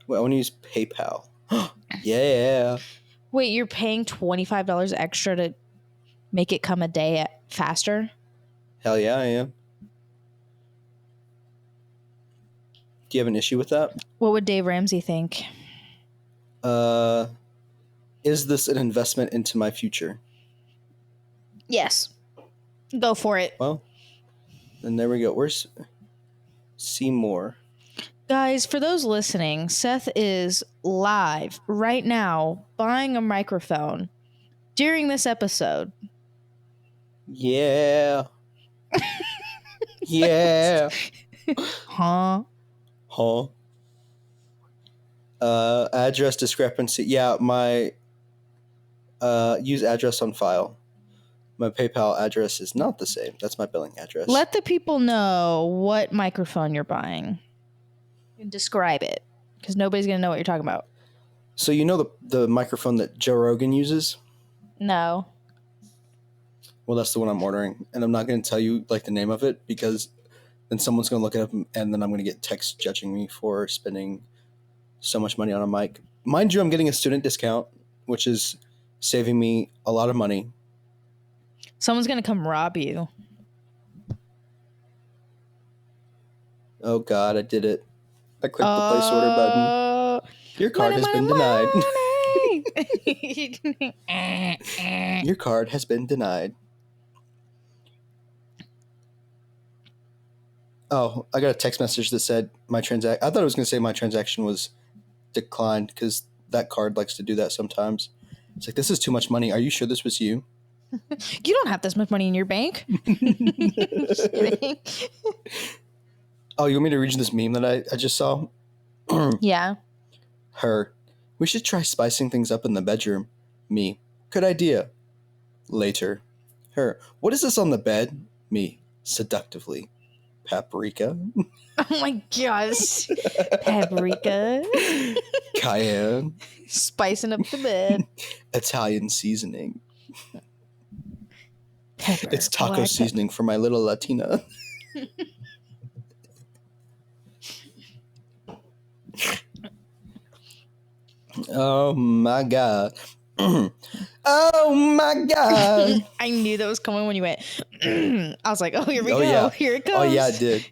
Wait, I want to use PayPal. Yeah. Wait, you're paying $25 extra to make it come a day faster? Hell yeah, I am. Do you have an issue with that? What would Dave Ramsey think? Is this an investment into my future? Yes. Go for it. Well, then there we go. Where's Seymour? Guys, for those listening, Seth is live right now buying a microphone during this episode. Yeah. Yeah. Huh? Huh? Address discrepancy. Yeah, my use address on file. My PayPal address is not the same. That's my billing address. Let the people know what microphone you're buying. And describe it, because nobody's gonna know what you're talking about. So you know the microphone that Joe Rogan uses? No. Well, that's the one I'm ordering, and I'm not going to tell you like the name of it because then someone's going to look it up, and then I'm going to get texts judging me for spending so much money on a mic. Mind you, I'm getting a student discount, which is saving me a lot of money. Someone's gonna come rob you. Oh God, I did it. I clicked the place order button. Your card has been denied. Your card has been denied. Oh, I got a text message that said I thought it was going to say my transaction was declined because that card likes to do that sometimes. It's like, this is too much money. Are you sure this was you? You don't have this much money in your bank. Just kidding. Oh, you want me to read you this meme that I just saw? Yeah. Her. We should try spicing things up in the bedroom. Me. Good idea. Later. Her. What is this on the bed? Me. Seductively. Paprika. Oh my gosh. Paprika. Cayenne. Spicing up the bed. Italian seasoning. Pepper. It's taco Black seasoning for my little Latina. Oh my God. Oh my God. I knew that was coming when you went. I was like, oh, here we go. Yeah. Here it comes. Oh yeah, I did.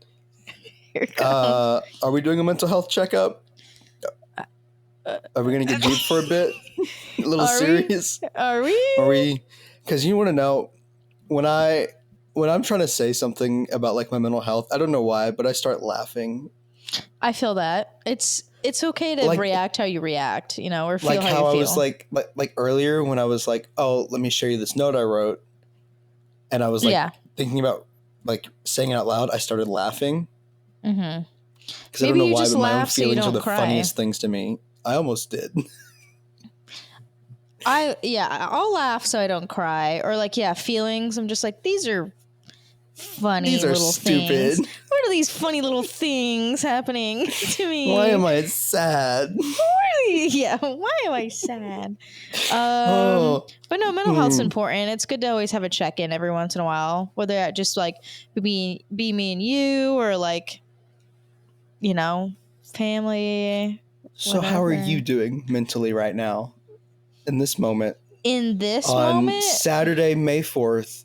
Here it comes. Are we doing a mental health checkup? Are we gonna get deep for a bit? A little serious? Are we? Are we? Because you want to know when I'm trying to say something about like my mental health, I don't know why, but I start laughing. I feel that it's okay to Like- react how you react, or feel Like how how you I feel. was like earlier when I was like, oh, let me show you this note I wrote, and I was like Yeah. thinking about like saying it out loud. I started laughing Mm-hmm. because I don't Maybe know you why, just but my own laugh so you feelings are don't the cry. funniest things to me. I almost did. I'll laugh so I don't cry, or feelings. I'm just like, these are funny These are little stupid. things. What are these funny little things happening to me? Why am I sad? Yeah, why am I sad? Oh. But no, mental health's important. It's good to always have a check-in every once in a while, whether that just like be me and you, or like, family. So how are whatever. you doing mentally right now in this moment? In this On moment? Saturday, May 4th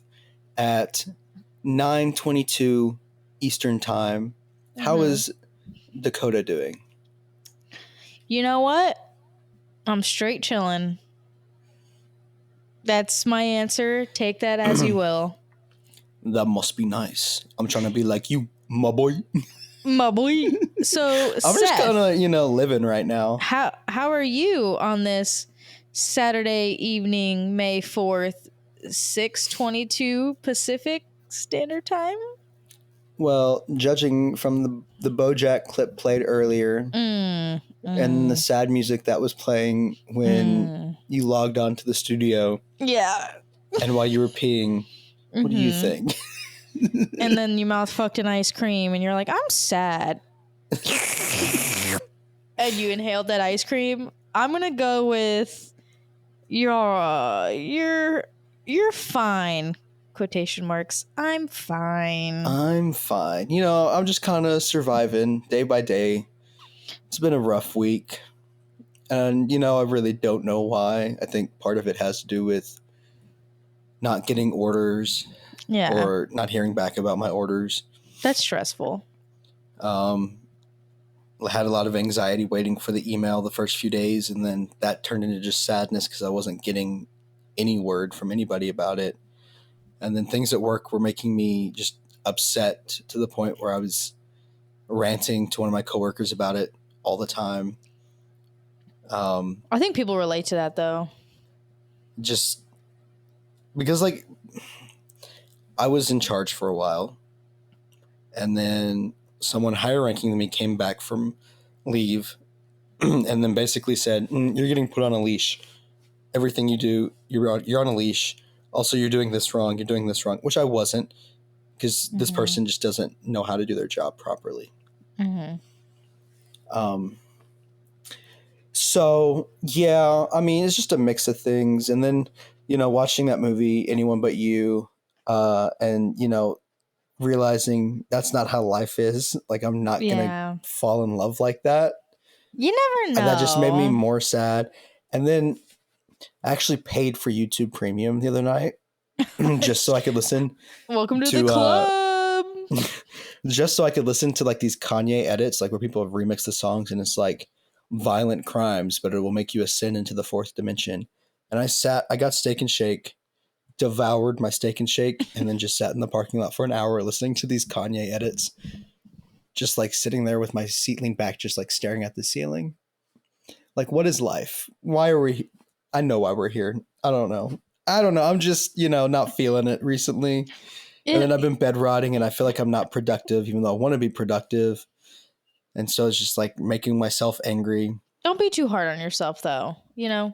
at 9:22 Eastern Time. How Mhm. is Dakota doing? You know what? I'm straight chilling. That's my answer. Take that as you will. That must be nice. I'm trying to be like you, my boy. My boy. So, I'm just Seth, kind of, living right now. how are you on this Saturday evening, May 4th, 6:22 Pacific Standard Time? Well, judging from the BoJack clip played earlier and the sad music that was playing when you logged on to the studio Yeah. and while you were peeing, what do you Mhm. think? And then you mouth fucked an ice cream and you're like, I'm sad. And you inhaled that ice cream. I'm gonna go with you're fine. Quotation marks. I'm fine. I'm fine. I'm just kind of surviving day by day. It's been a rough week. And, I really don't know why. I think part of it has to do with not getting orders Yeah. or not hearing back about my orders. That's stressful. I had a lot of anxiety waiting for the email the first few days, and then that turned into just sadness because I wasn't getting any word from anybody about it. And then things at work were making me just upset to the point where I was ranting to one of my coworkers about it all the time. I think people relate to that though. Just because I was in charge for a while, and then someone higher ranking than me came back from leave and then basically said, you're getting put on a leash. Everything you do, you're on a leash. Also, you're doing this wrong. You're doing this wrong, which I wasn't, because this person just doesn't know how to do their job properly. So, yeah, I mean, it's just a mix of things. And then, watching that movie, Anyone But You, and, realizing that's not how life is. Like, I'm not going to fall in love like that. You never know. And that just made me more sad. And then I actually paid for YouTube Premium the other night just so I could listen. Welcome to the club. Just so I could listen to like these Kanye edits, like where people have remixed the songs and it's like violent crimes, but it will make you ascend into the fourth dimension. And I got Steak and Shake, devoured my Steak and Shake, and then just sat in the parking lot for an hour listening to these Kanye edits. Just like sitting there with my seat leaned back, just like staring at the ceiling. Like, what is life? Why are we? I know why we're here. I don't know. I'm just, not feeling it recently. And then I've been bed rotting and I feel like I'm not productive, even though I want to be productive. And so it's just like making myself angry. Don't be too hard on yourself, though. I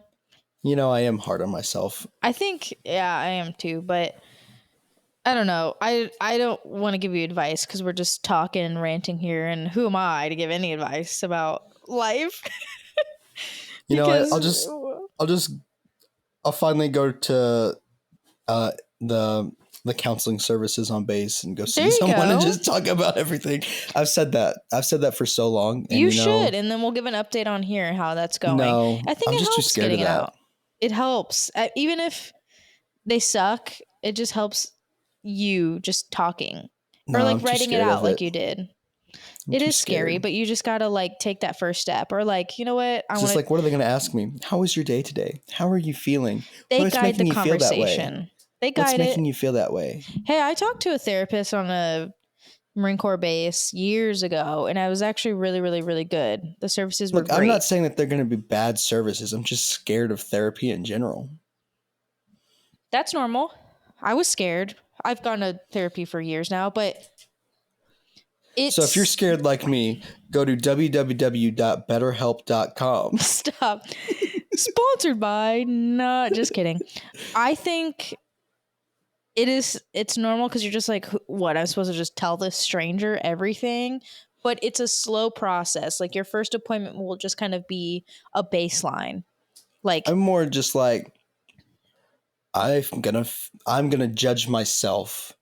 am hard on myself. I think, yeah, I am too. But I don't know. I don't want to give you advice because we're just talking and ranting here. And who am I to give any advice about life? I'll finally go to the counseling services on base and go see someone and just talk about everything. I've said that for so long. And, you should, and then we'll give an update on here how that's going. No, I think I'm it just too helps scared getting of it that. out. It helps, even if they suck. It just helps you just talking or like writing it out like you did. It is scary, but you just gotta like take that first step, or like, you know what? What are they gonna ask me? How was your day today? How are you feeling? They guide the conversation. They guide it. What's making you feel that way? Hey, I talked to a therapist on a Marine Corps base years ago, and I was actually really, really, really good. The services were great. I'm not saying that they're going to be bad services. I'm just scared of therapy in general. That's normal. I was scared. I've gone to therapy for years now, but so if you're scared like me, go to www.betterhelp.com. Stop. Sponsored by, not just kidding. I think it's normal because you're just like, what? I'm supposed to just tell this stranger everything? But it's a slow process. Like your first appointment will just kind of be a baseline. Like I'm more just like, I'm gonna judge myself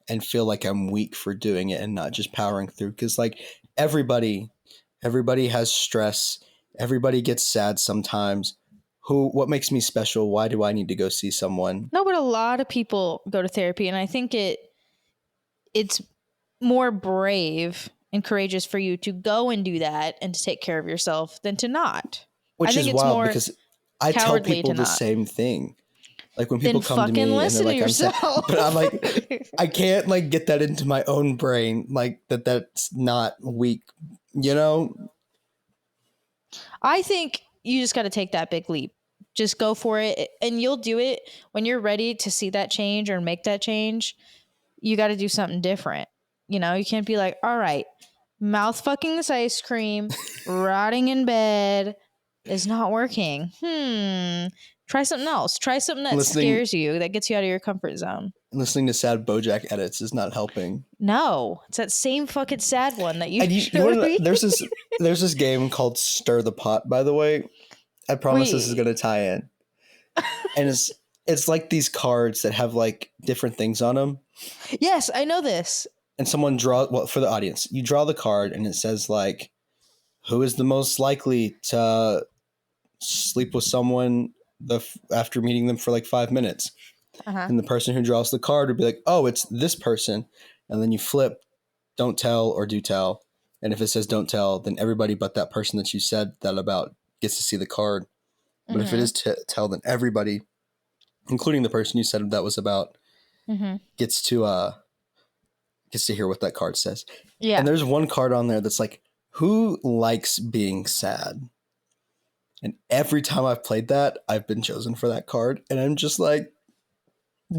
and feel like I'm weak for doing it and not just powering through. Because like everybody has stress. Everybody gets sad sometimes. What makes me special? Why do I need to go see someone? No, but a lot of people go to therapy, and I think it's more brave and courageous for you to go and do that and to take care of yourself than to not. Which is wild because I tell people the same thing. Like when people come to me and they're like, I'm sad, but I'm like, I can't like get that into my own brain, like that's not weak, I think you just got to take that big leap. Just go for it, and you'll do it when you're ready to see that change or make that change. You got to do something different. You can't be like, all right, mouth fucking this ice cream, rotting in bed is not working. Try something else. Try something that scares you, that gets you out of your comfort zone. Listening to sad BoJack edits is not helping. No, it's that same fucking sad one that you showed me. There's this game called Stir the Pot, by the way. I promise this is going to tie in. And it's like these cards that have like different things on them. Yes, I know this. And someone for the audience, you draw the card and it says like, who is the most likely to sleep with someone after meeting them for like 5 minutes? And the person who draws the card would be like, oh, it's this person. And then you flip, don't tell or do tell. And if it says don't tell, then everybody but that person that you said that about gets to see the card. But if it is tell, then everybody, including the person you said that was about, gets to hear what that card says. Yeah. And there's one card on there that's like, who likes being sad? And every time I've played that, I've been chosen for that card. And I'm just like,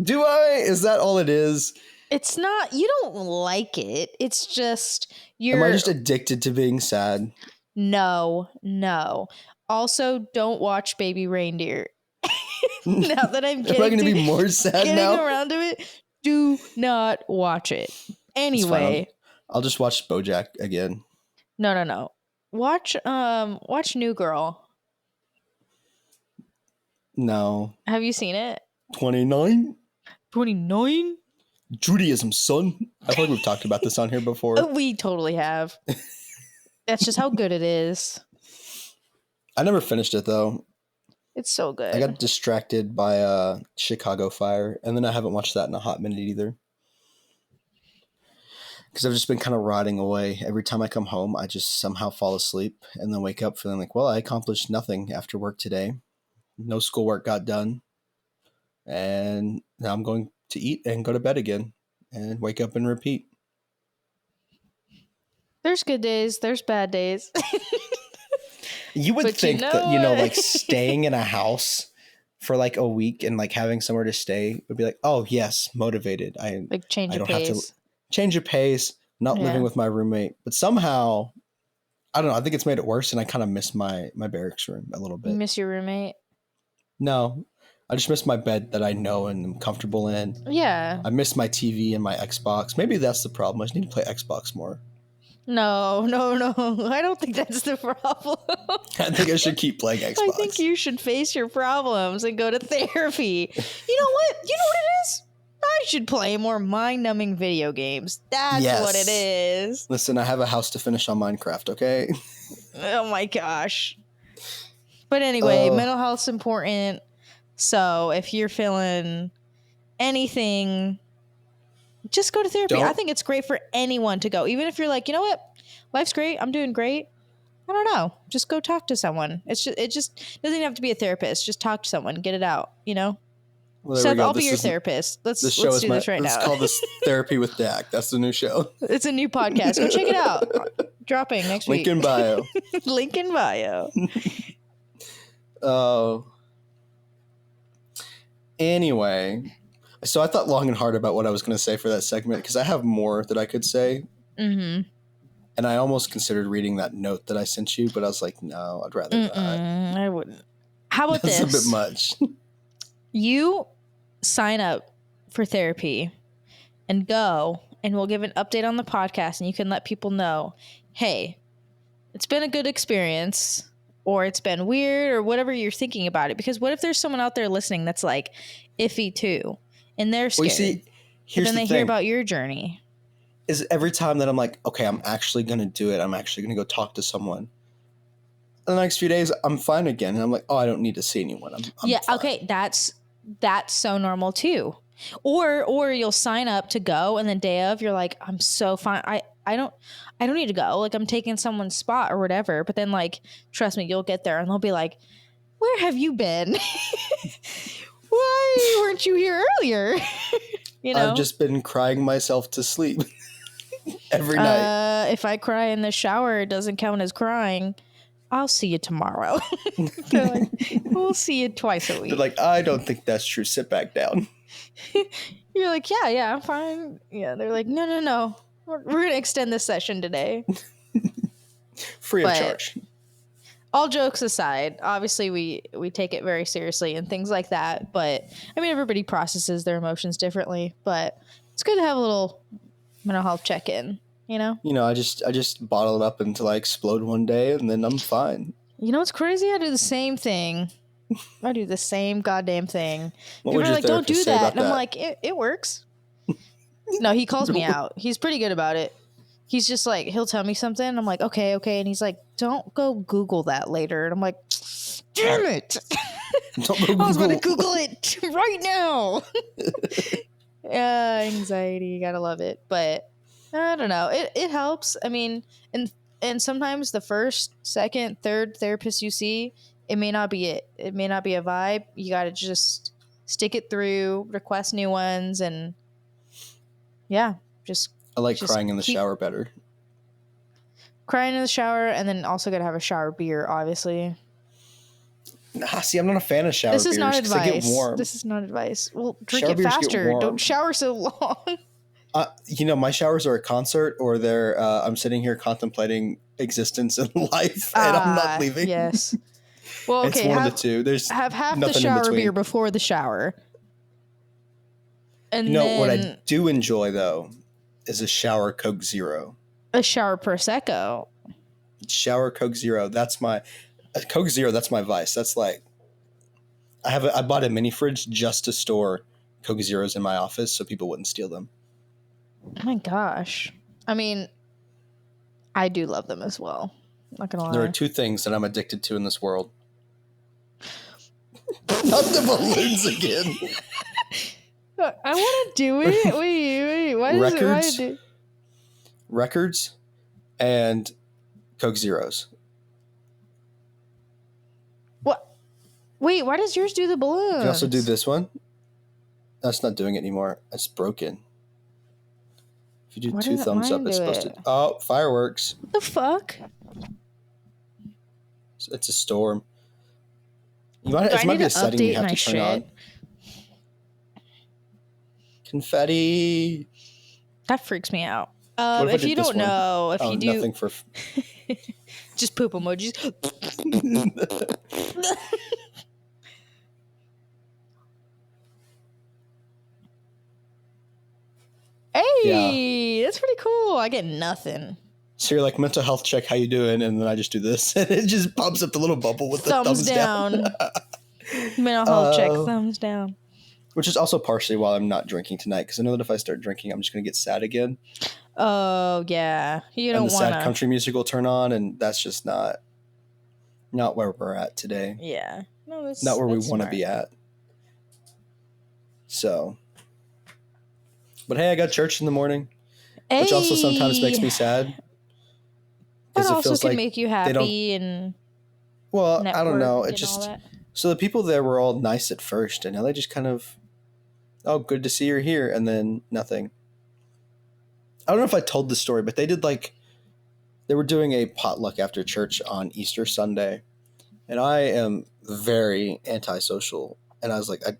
do I? Is that all it is? It's not, you don't like it. It's just, Am I just addicted to being sad? No. Also, don't watch Baby Reindeer. Now that I'm Am I going to be more sad now? around to it, do not watch it. Anyway. I'll just watch BoJack again. No. Watch New Girl. No. Have you seen it? 29? 29? Judaism, son. I feel like we've talked about this on here before. We totally have. That's just how good it is. I never finished it, though. It's so good. I got distracted by Chicago Fire, and then I haven't watched that in a hot minute either. Because I've just been kind of rotting away. Every time I come home, I just somehow fall asleep and then wake up feeling like, well, I accomplished nothing after work today. No schoolwork got done. And now I'm going to eat and go to bed again and wake up and repeat. There's good days. There's bad days. You would think that, like staying in a house for like a week and like having somewhere to stay would be like, oh, yes, motivated. Like change of pace. Have to change of pace, not living with my roommate. But somehow, I don't know, I think it's made it worse and I kind of miss my barracks room a little bit. You miss your roommate? No, I just miss my bed that I know and I'm comfortable in. Yeah. I miss my TV and my Xbox. Maybe that's the problem. I just need to play Xbox more. No. I don't think that's the problem. I think I should keep playing Xbox. I think you should face your problems and go to therapy. You know what? You know what it is? I should play more mind-numbing video games. That's what it is. Listen, I have a house to finish on Minecraft, okay? Oh my gosh. But anyway, mental health's important. So if you're feeling anything, just go to therapy. I think it's great for anyone to go. Even if you're like, you know what? Life's great. I'm doing great. I don't know. Just go talk to someone. It just doesn't even have to be a therapist. Just talk to someone. Get it out, Well, Seth, I'll be your therapist. Let's do this right now. Let's call this Therapy with Dak. That's the new show. It's a new podcast. Go check it out. Dropping next week. Link in bio. Link in bio. Oh. Anyway, so I thought long and hard about what I was going to say for that segment because I have more that I could say. Mm-hmm. And I almost considered reading that note that I sent you, but I was like, no, I'd rather not. I wouldn't. How about this? That's a bit much. You sign up for therapy and go, and we'll give an update on the podcast, and you can let people know, hey, it's been a good experience, or it's been weird, or whatever you're thinking about it. Because what if there's someone out there listening that's like iffy too, and they're scared? Well, you see, here's then the they thing. hear about your journey. Is every time that I'm like, okay, I'm actually going to do it. I'm actually going to go talk to someone. The next few days, I'm fine again. And I'm like, oh, I don't need to see anyone. I'm fine. Okay, that's so normal too. Or you'll sign up to go, and then day of, you're like, I'm so fine. I don't need to go. Like, I'm taking someone's spot or whatever. But then, like, trust me, you'll get there, and they'll be like, where have you been? Why weren't you here earlier? I've just been crying myself to sleep every night. If I cry in the shower, it doesn't count as crying. I'll see you tomorrow. They're like, we'll see you twice a week. They're like, I don't think that's true. Sit back down. You're like, yeah, I'm fine. Yeah, they're like, no. We're going to extend this session today. Free of charge. All jokes aside, obviously we take it very seriously and things like that. But, I mean, everybody processes their emotions differently. But it's good to have a little mental health check-in. I just bottle it up until I explode one day, and then I'm fine. You know what's crazy? I do the same thing. I do the same goddamn thing. What People are like, don't do that. And I'm that? like, it works. No, he calls me out. He's pretty good about it. He's just like, he'll tell me something. And I'm like, okay. And he's like, don't go Google that later. And I'm like, damn it. I was going to Google it right now. Anxiety. You got to love it. But I don't know. It helps. I mean, and sometimes the first, second, third therapist you see, it may not be it. It may not be a vibe. You got to just stick it through, request new ones, and yeah, I like crying in the shower better. Crying in the shower, and then also got to have a shower beer, obviously. Nah, see, I'm not a fan of shower beers. This is not advice. They get warm. This is not advice. Well, drink Shower it beers get faster. warm. Don't shower so long. My showers are a concert, or they're I'm sitting here contemplating existence and life, and I'm not leaving. Yes. Well, okay. It's one of the two. There's have half the nothing in shower between. beer before the shower. And What I then do enjoy though is a shower Coke Zero. a shower Prosecco. Shower Coke Zero. That's my Coke Zero. That's my vice. That's like I bought a mini fridge just to store Coke Zeros in my office so people wouldn't steal them. Oh my gosh. I mean, I do love them as well. Not gonna lie. There are two things that I'm addicted to in this world. Not the balloons again. I want to do it. Wait. Why does Records? it? Records and Coke Zeros. What? Wait, why does yours do the balloons? You can also do this one. That's not doing it anymore. It's broken. If you do two thumbs up, it's supposed to. Oh, fireworks. What the fuck? It's a storm. It might be a setting you have to turn on. Confetti. That freaks me out. If you don't know, if you do, nothing for. just poop emojis. Hey, that's pretty cool. I get nothing. So you're like, mental health check, how you doing? And then I just do this, and it just pops up the little bubble with the thumbs down. Mental health check, thumbs down. Which is also partially why I'm not drinking tonight, because I know that if I start drinking, I'm just going to get sad again. Oh yeah, you don't want sad country music will turn on, and that's just not where we're at today. Yeah, no, that's not where we want to smart. be at. So, but hey, I got church in the morning, which also sometimes makes me sad. But also can make you happy and. Well, I don't know. It just so the people there were all nice at first, and now they just kind of, oh, good to see you're here, and then nothing. I don't know if I told this story, but they were doing a potluck after church on Easter Sunday, and I am very antisocial, and I was like, I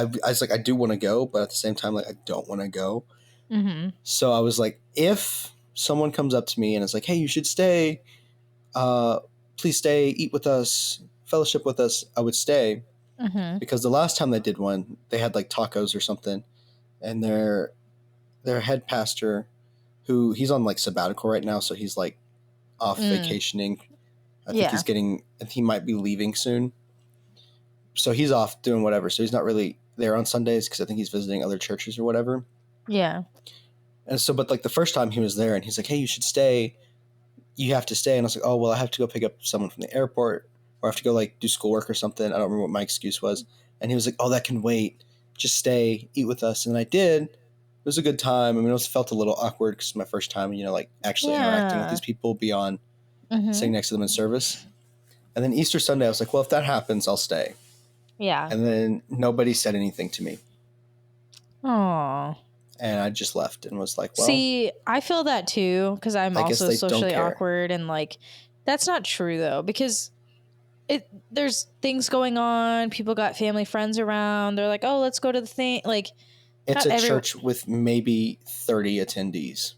was like, I do want to go, but at the same time, like, I don't want to go. Mm-hmm. So I was like, if someone comes up to me and is like, hey, you should stay, please stay, eat with us, fellowship with us, I would stay. Mm-hmm. Because the last time they did one, they had like tacos or something, and their head pastor, who he's on like sabbatical right now, so he's like off vacationing. I think he might be leaving soon. So he's off doing whatever. So he's not really there on Sundays because I think he's visiting other churches or whatever. Yeah. And so, but like the first time he was there, and he's like, hey, you should stay. You have to stay. And I was like, oh, well, I have to go pick up someone from the airport, or I have to go like do schoolwork or something. I don't remember what my excuse was. And he was like, oh, that can wait. Just stay, eat with us. And I did. It was a good time. I mean, it felt a little awkward because it's my first time, like actually interacting with these people beyond sitting next to them in service. And then Easter Sunday, I was like, well, if that happens, I'll stay. Yeah. And then nobody said anything to me. Aww. And I just left and was like, well. See, I feel that too, because I'm also socially awkward, and like, that's not true though, because there's things going on. People got family, friends around. They're like, oh, let's go to the thing. Like, it's a church with maybe 30 attendees.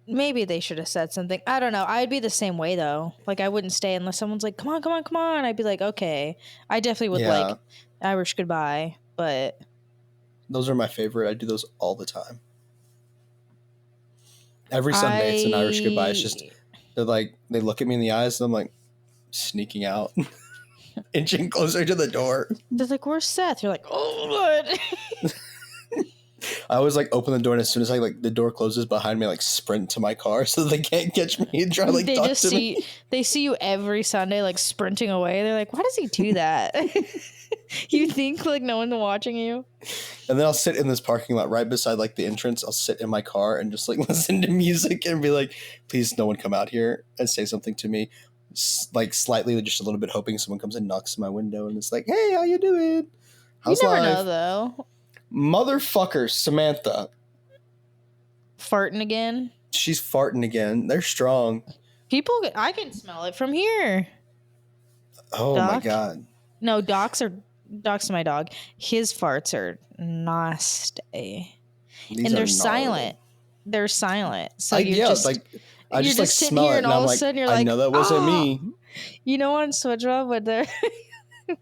Maybe they should have said something. I don't know. I'd be the same way though. Like, I wouldn't stay unless someone's like, come on. I'd be like, okay. I definitely would like Irish goodbye, but. Those are my favorite. I do those all the time. Every Sunday it's an Irish goodbye. It's just, they're like, they look at me in the eyes and I'm like sneaking out, inching closer to the door. They're like, where's Seth? You're like, oh, what? I always like open the door, and as soon as the door closes behind me, I like sprint to my car so they can't catch me and try to like talk to me. They see you every Sunday like sprinting away. They're like, why does he do that? You think like no one's watching you? And then I'll sit in this parking lot right beside like the entrance. I'll sit in my car and just like listen to music and be like, please no one come out here and say something to me. Like slightly, just a little bit, hoping someone comes and knocks on my window and it's like, hey, how you doing? How's you never life? know though. Motherfucker, Samantha. Farting again? She's farting again. They're strong. I can smell it from here. Oh Doc? my God. No, docs are dogs to my dog. His farts are nasty. These And are they're gnarly. silent. They're silent. So I you're just like I you're just sitting smell here it and and all I'm of a like, sudden you're I like, know that wasn't me. You know, on SpongeBob when they're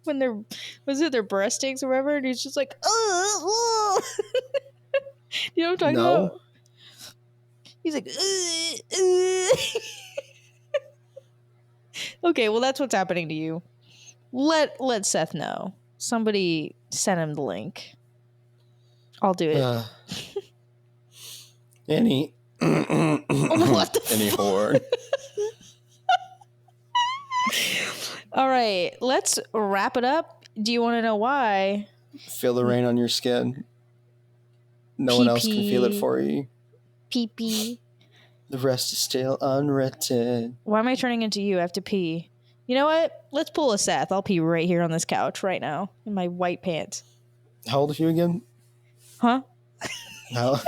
when they're was it their breast aches or whatever, and he's just like, oh. You know what I'm talking No. about? He's like, okay, well that's what's happening to you. Let Seth know. Somebody send him the link. I'll do it. Any What the any fuck? whore. All right, let's wrap it up. Do you want to know why? Feel the rain on your skin. No one else can feel it for you. Pee pee. The rest is still unwritten. Why am I turning into you? I have to pee. You know what? Let's pull a Seth. I'll pee right here on this couch right now in my white pants. How old are you again? Huh? How?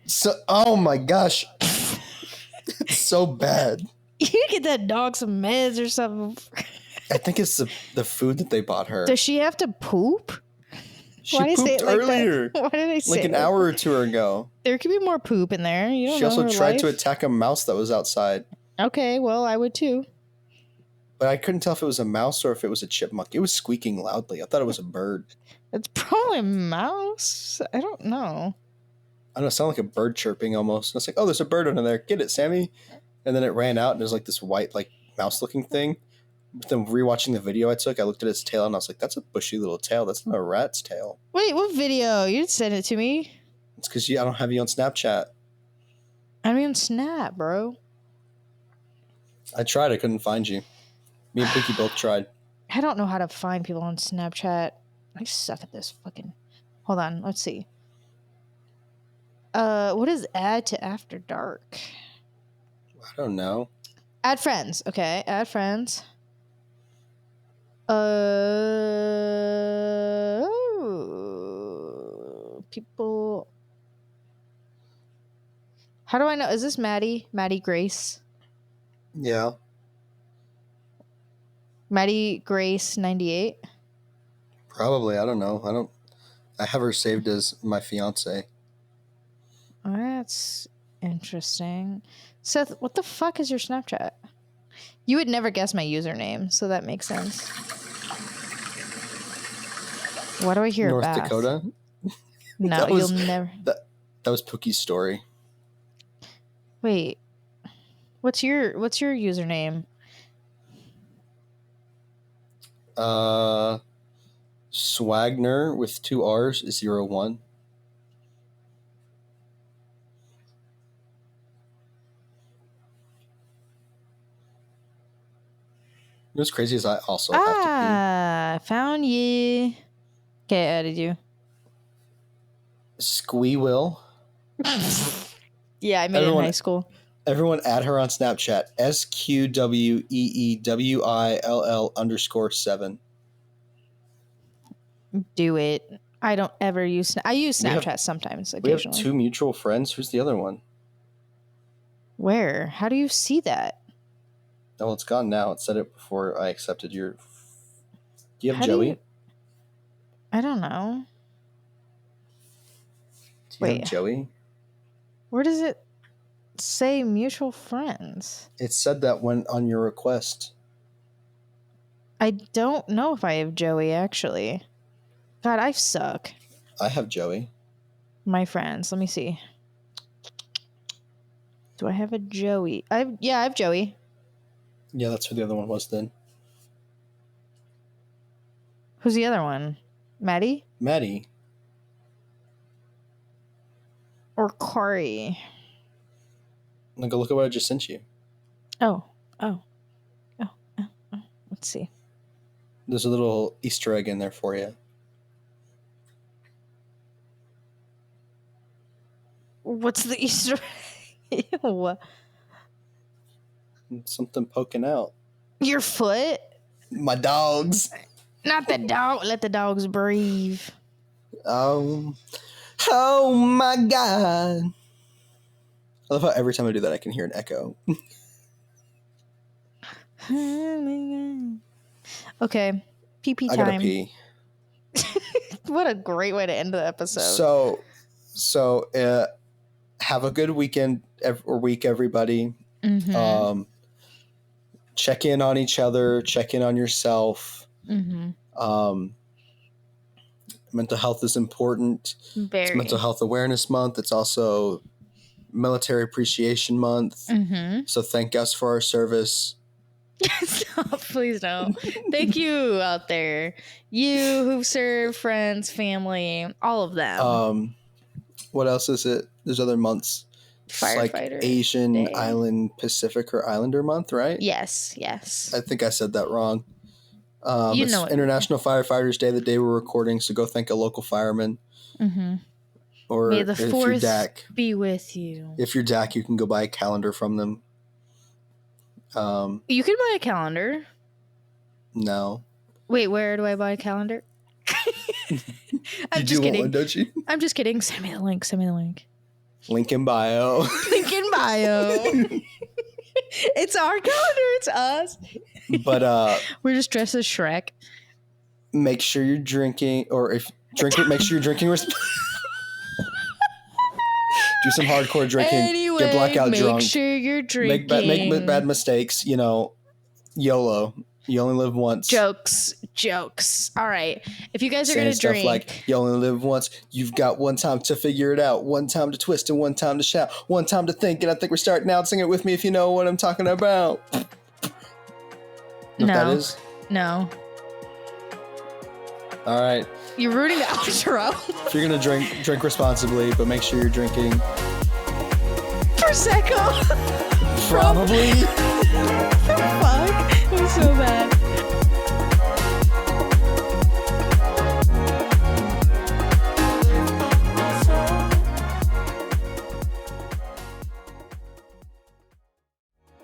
So, oh my gosh. It's so bad. You need to get that dog some meds or something. I think it's the food that they bought her. Does she have to poop? She Why did I say pooped it like earlier. that? Why did I say Like it an like hour or two ago. There could be more poop in there. You don't She know also her tried to life. attack a mouse that was outside. Okay, well, I would too. But I couldn't tell if it was a mouse or if it was a chipmunk. It was squeaking loudly. I thought it was a bird. It's probably a mouse. I don't know. I don't know, it sounded like a bird chirping almost. And I was like, oh, there's a bird under there. Get it, Sammy. And then it ran out and there's like this white, like, mouse-looking thing. But then rewatching the video I took, I looked at its tail and I was like, that's a bushy little tail. That's not a rat's tail. Wait, what video? You didn't send it to me. It's because I don't have you on Snapchat. I mean, Snap, bro. I tried. I couldn't find you. Me and Pinky both tried. I don't know how to find people on Snapchat. I suck at this fucking... Hold on, let's see. What is add to After Dark? I don't know. Add friends. Okay, add friends. People. How do I know? Is this Maddie? Maddie Grace? Yeah. Maddie Grace 98? Probably. I don't know. I have her saved as my fiance. That's interesting. Seth, what the fuck is your Snapchat? You would never guess my username, so that makes sense. Why do I hear North Bath? Dakota? No, That was- you'll never. That was Pookie's story. Wait. What's your username? Swagner with 2 R's is 01. What's crazy is I also have to I found you. Okay, I added you. be Squee Will. Yeah, I made it in high school. Everyone add her on Snapchat. SQWEEWILL_7. Do it. I don't ever use. I use We have- Snapchat sometimes. We have Occasionally. 2 mutual friends. Who's the other one? Where? How do you see that? Oh, it's gone now. It said it before I accepted your. Do you have How do Joey? you- I don't know. Do you Wait. have Joey? Where does it say mutual friends? It said that when on your request. I don't know if I have Joey actually. God, I suck. I have Joey. My friends. Let me see. Do I have a Joey? I have Joey. Yeah, that's who the other one was then. Who's the other one? Maddie Maddie. or Corey? Now go look at what I just sent you. Oh. Let's see. There's a little Easter egg in there for you. What's the Easter? Ew. Something poking out. Your foot? My dogs. Not the dog. Let the dogs breathe. Oh my God. I love how every time I do that, I can hear an echo. Okay. PP I gotta time. pee. What a great way to end the episode. So have a good weekend or week, everybody. Mm-hmm. Check in on each other. Check in on yourself. Mm-hmm. Mental health is important. Very. It's Mental Health Awareness Month. It's also Military Appreciation Month. Mm-hmm. So thank us for our service. Stop, please don't. Thank you out there. You who've served, friends, family, all of them. What else is it? There's other months. It's like Asian Day. Island Pacific or Islander Month, right? Yes. I think I said that wrong. You it's know it. International Firefighters Day, the day we're recording, so go thank a local fireman. Mm-hmm. Or May the if you're fourth DAC, be with you. If you're DAC, you can go buy a calendar from them. You can buy a calendar. No. Wait, where do I buy a calendar? I'm just kidding. Want one, don't you? I'm just kidding. Send me the link. Link in bio. Link in bio. It's our calendar. It's us. But we're just dressed as Shrek. Make sure you're drinking, or if drinking, make sure you're drinking. Do some hardcore drinking. Anyway, get blackout drunk. Make sure you're drinking. Make bad mistakes. YOLO. You only live once. Jokes. All right. If you guys are going to stuff drink. like, you only live once. You've got one time to figure it out. One time to twist and one time to shout. One time to think. And I think we're starting out. Sing it with me if you know what I'm talking about. What that is? No. All right. You're ruining the outro. If you're going to drink responsibly, but make sure you're drinking Prosecco. Probably. Fuck. It was so bad.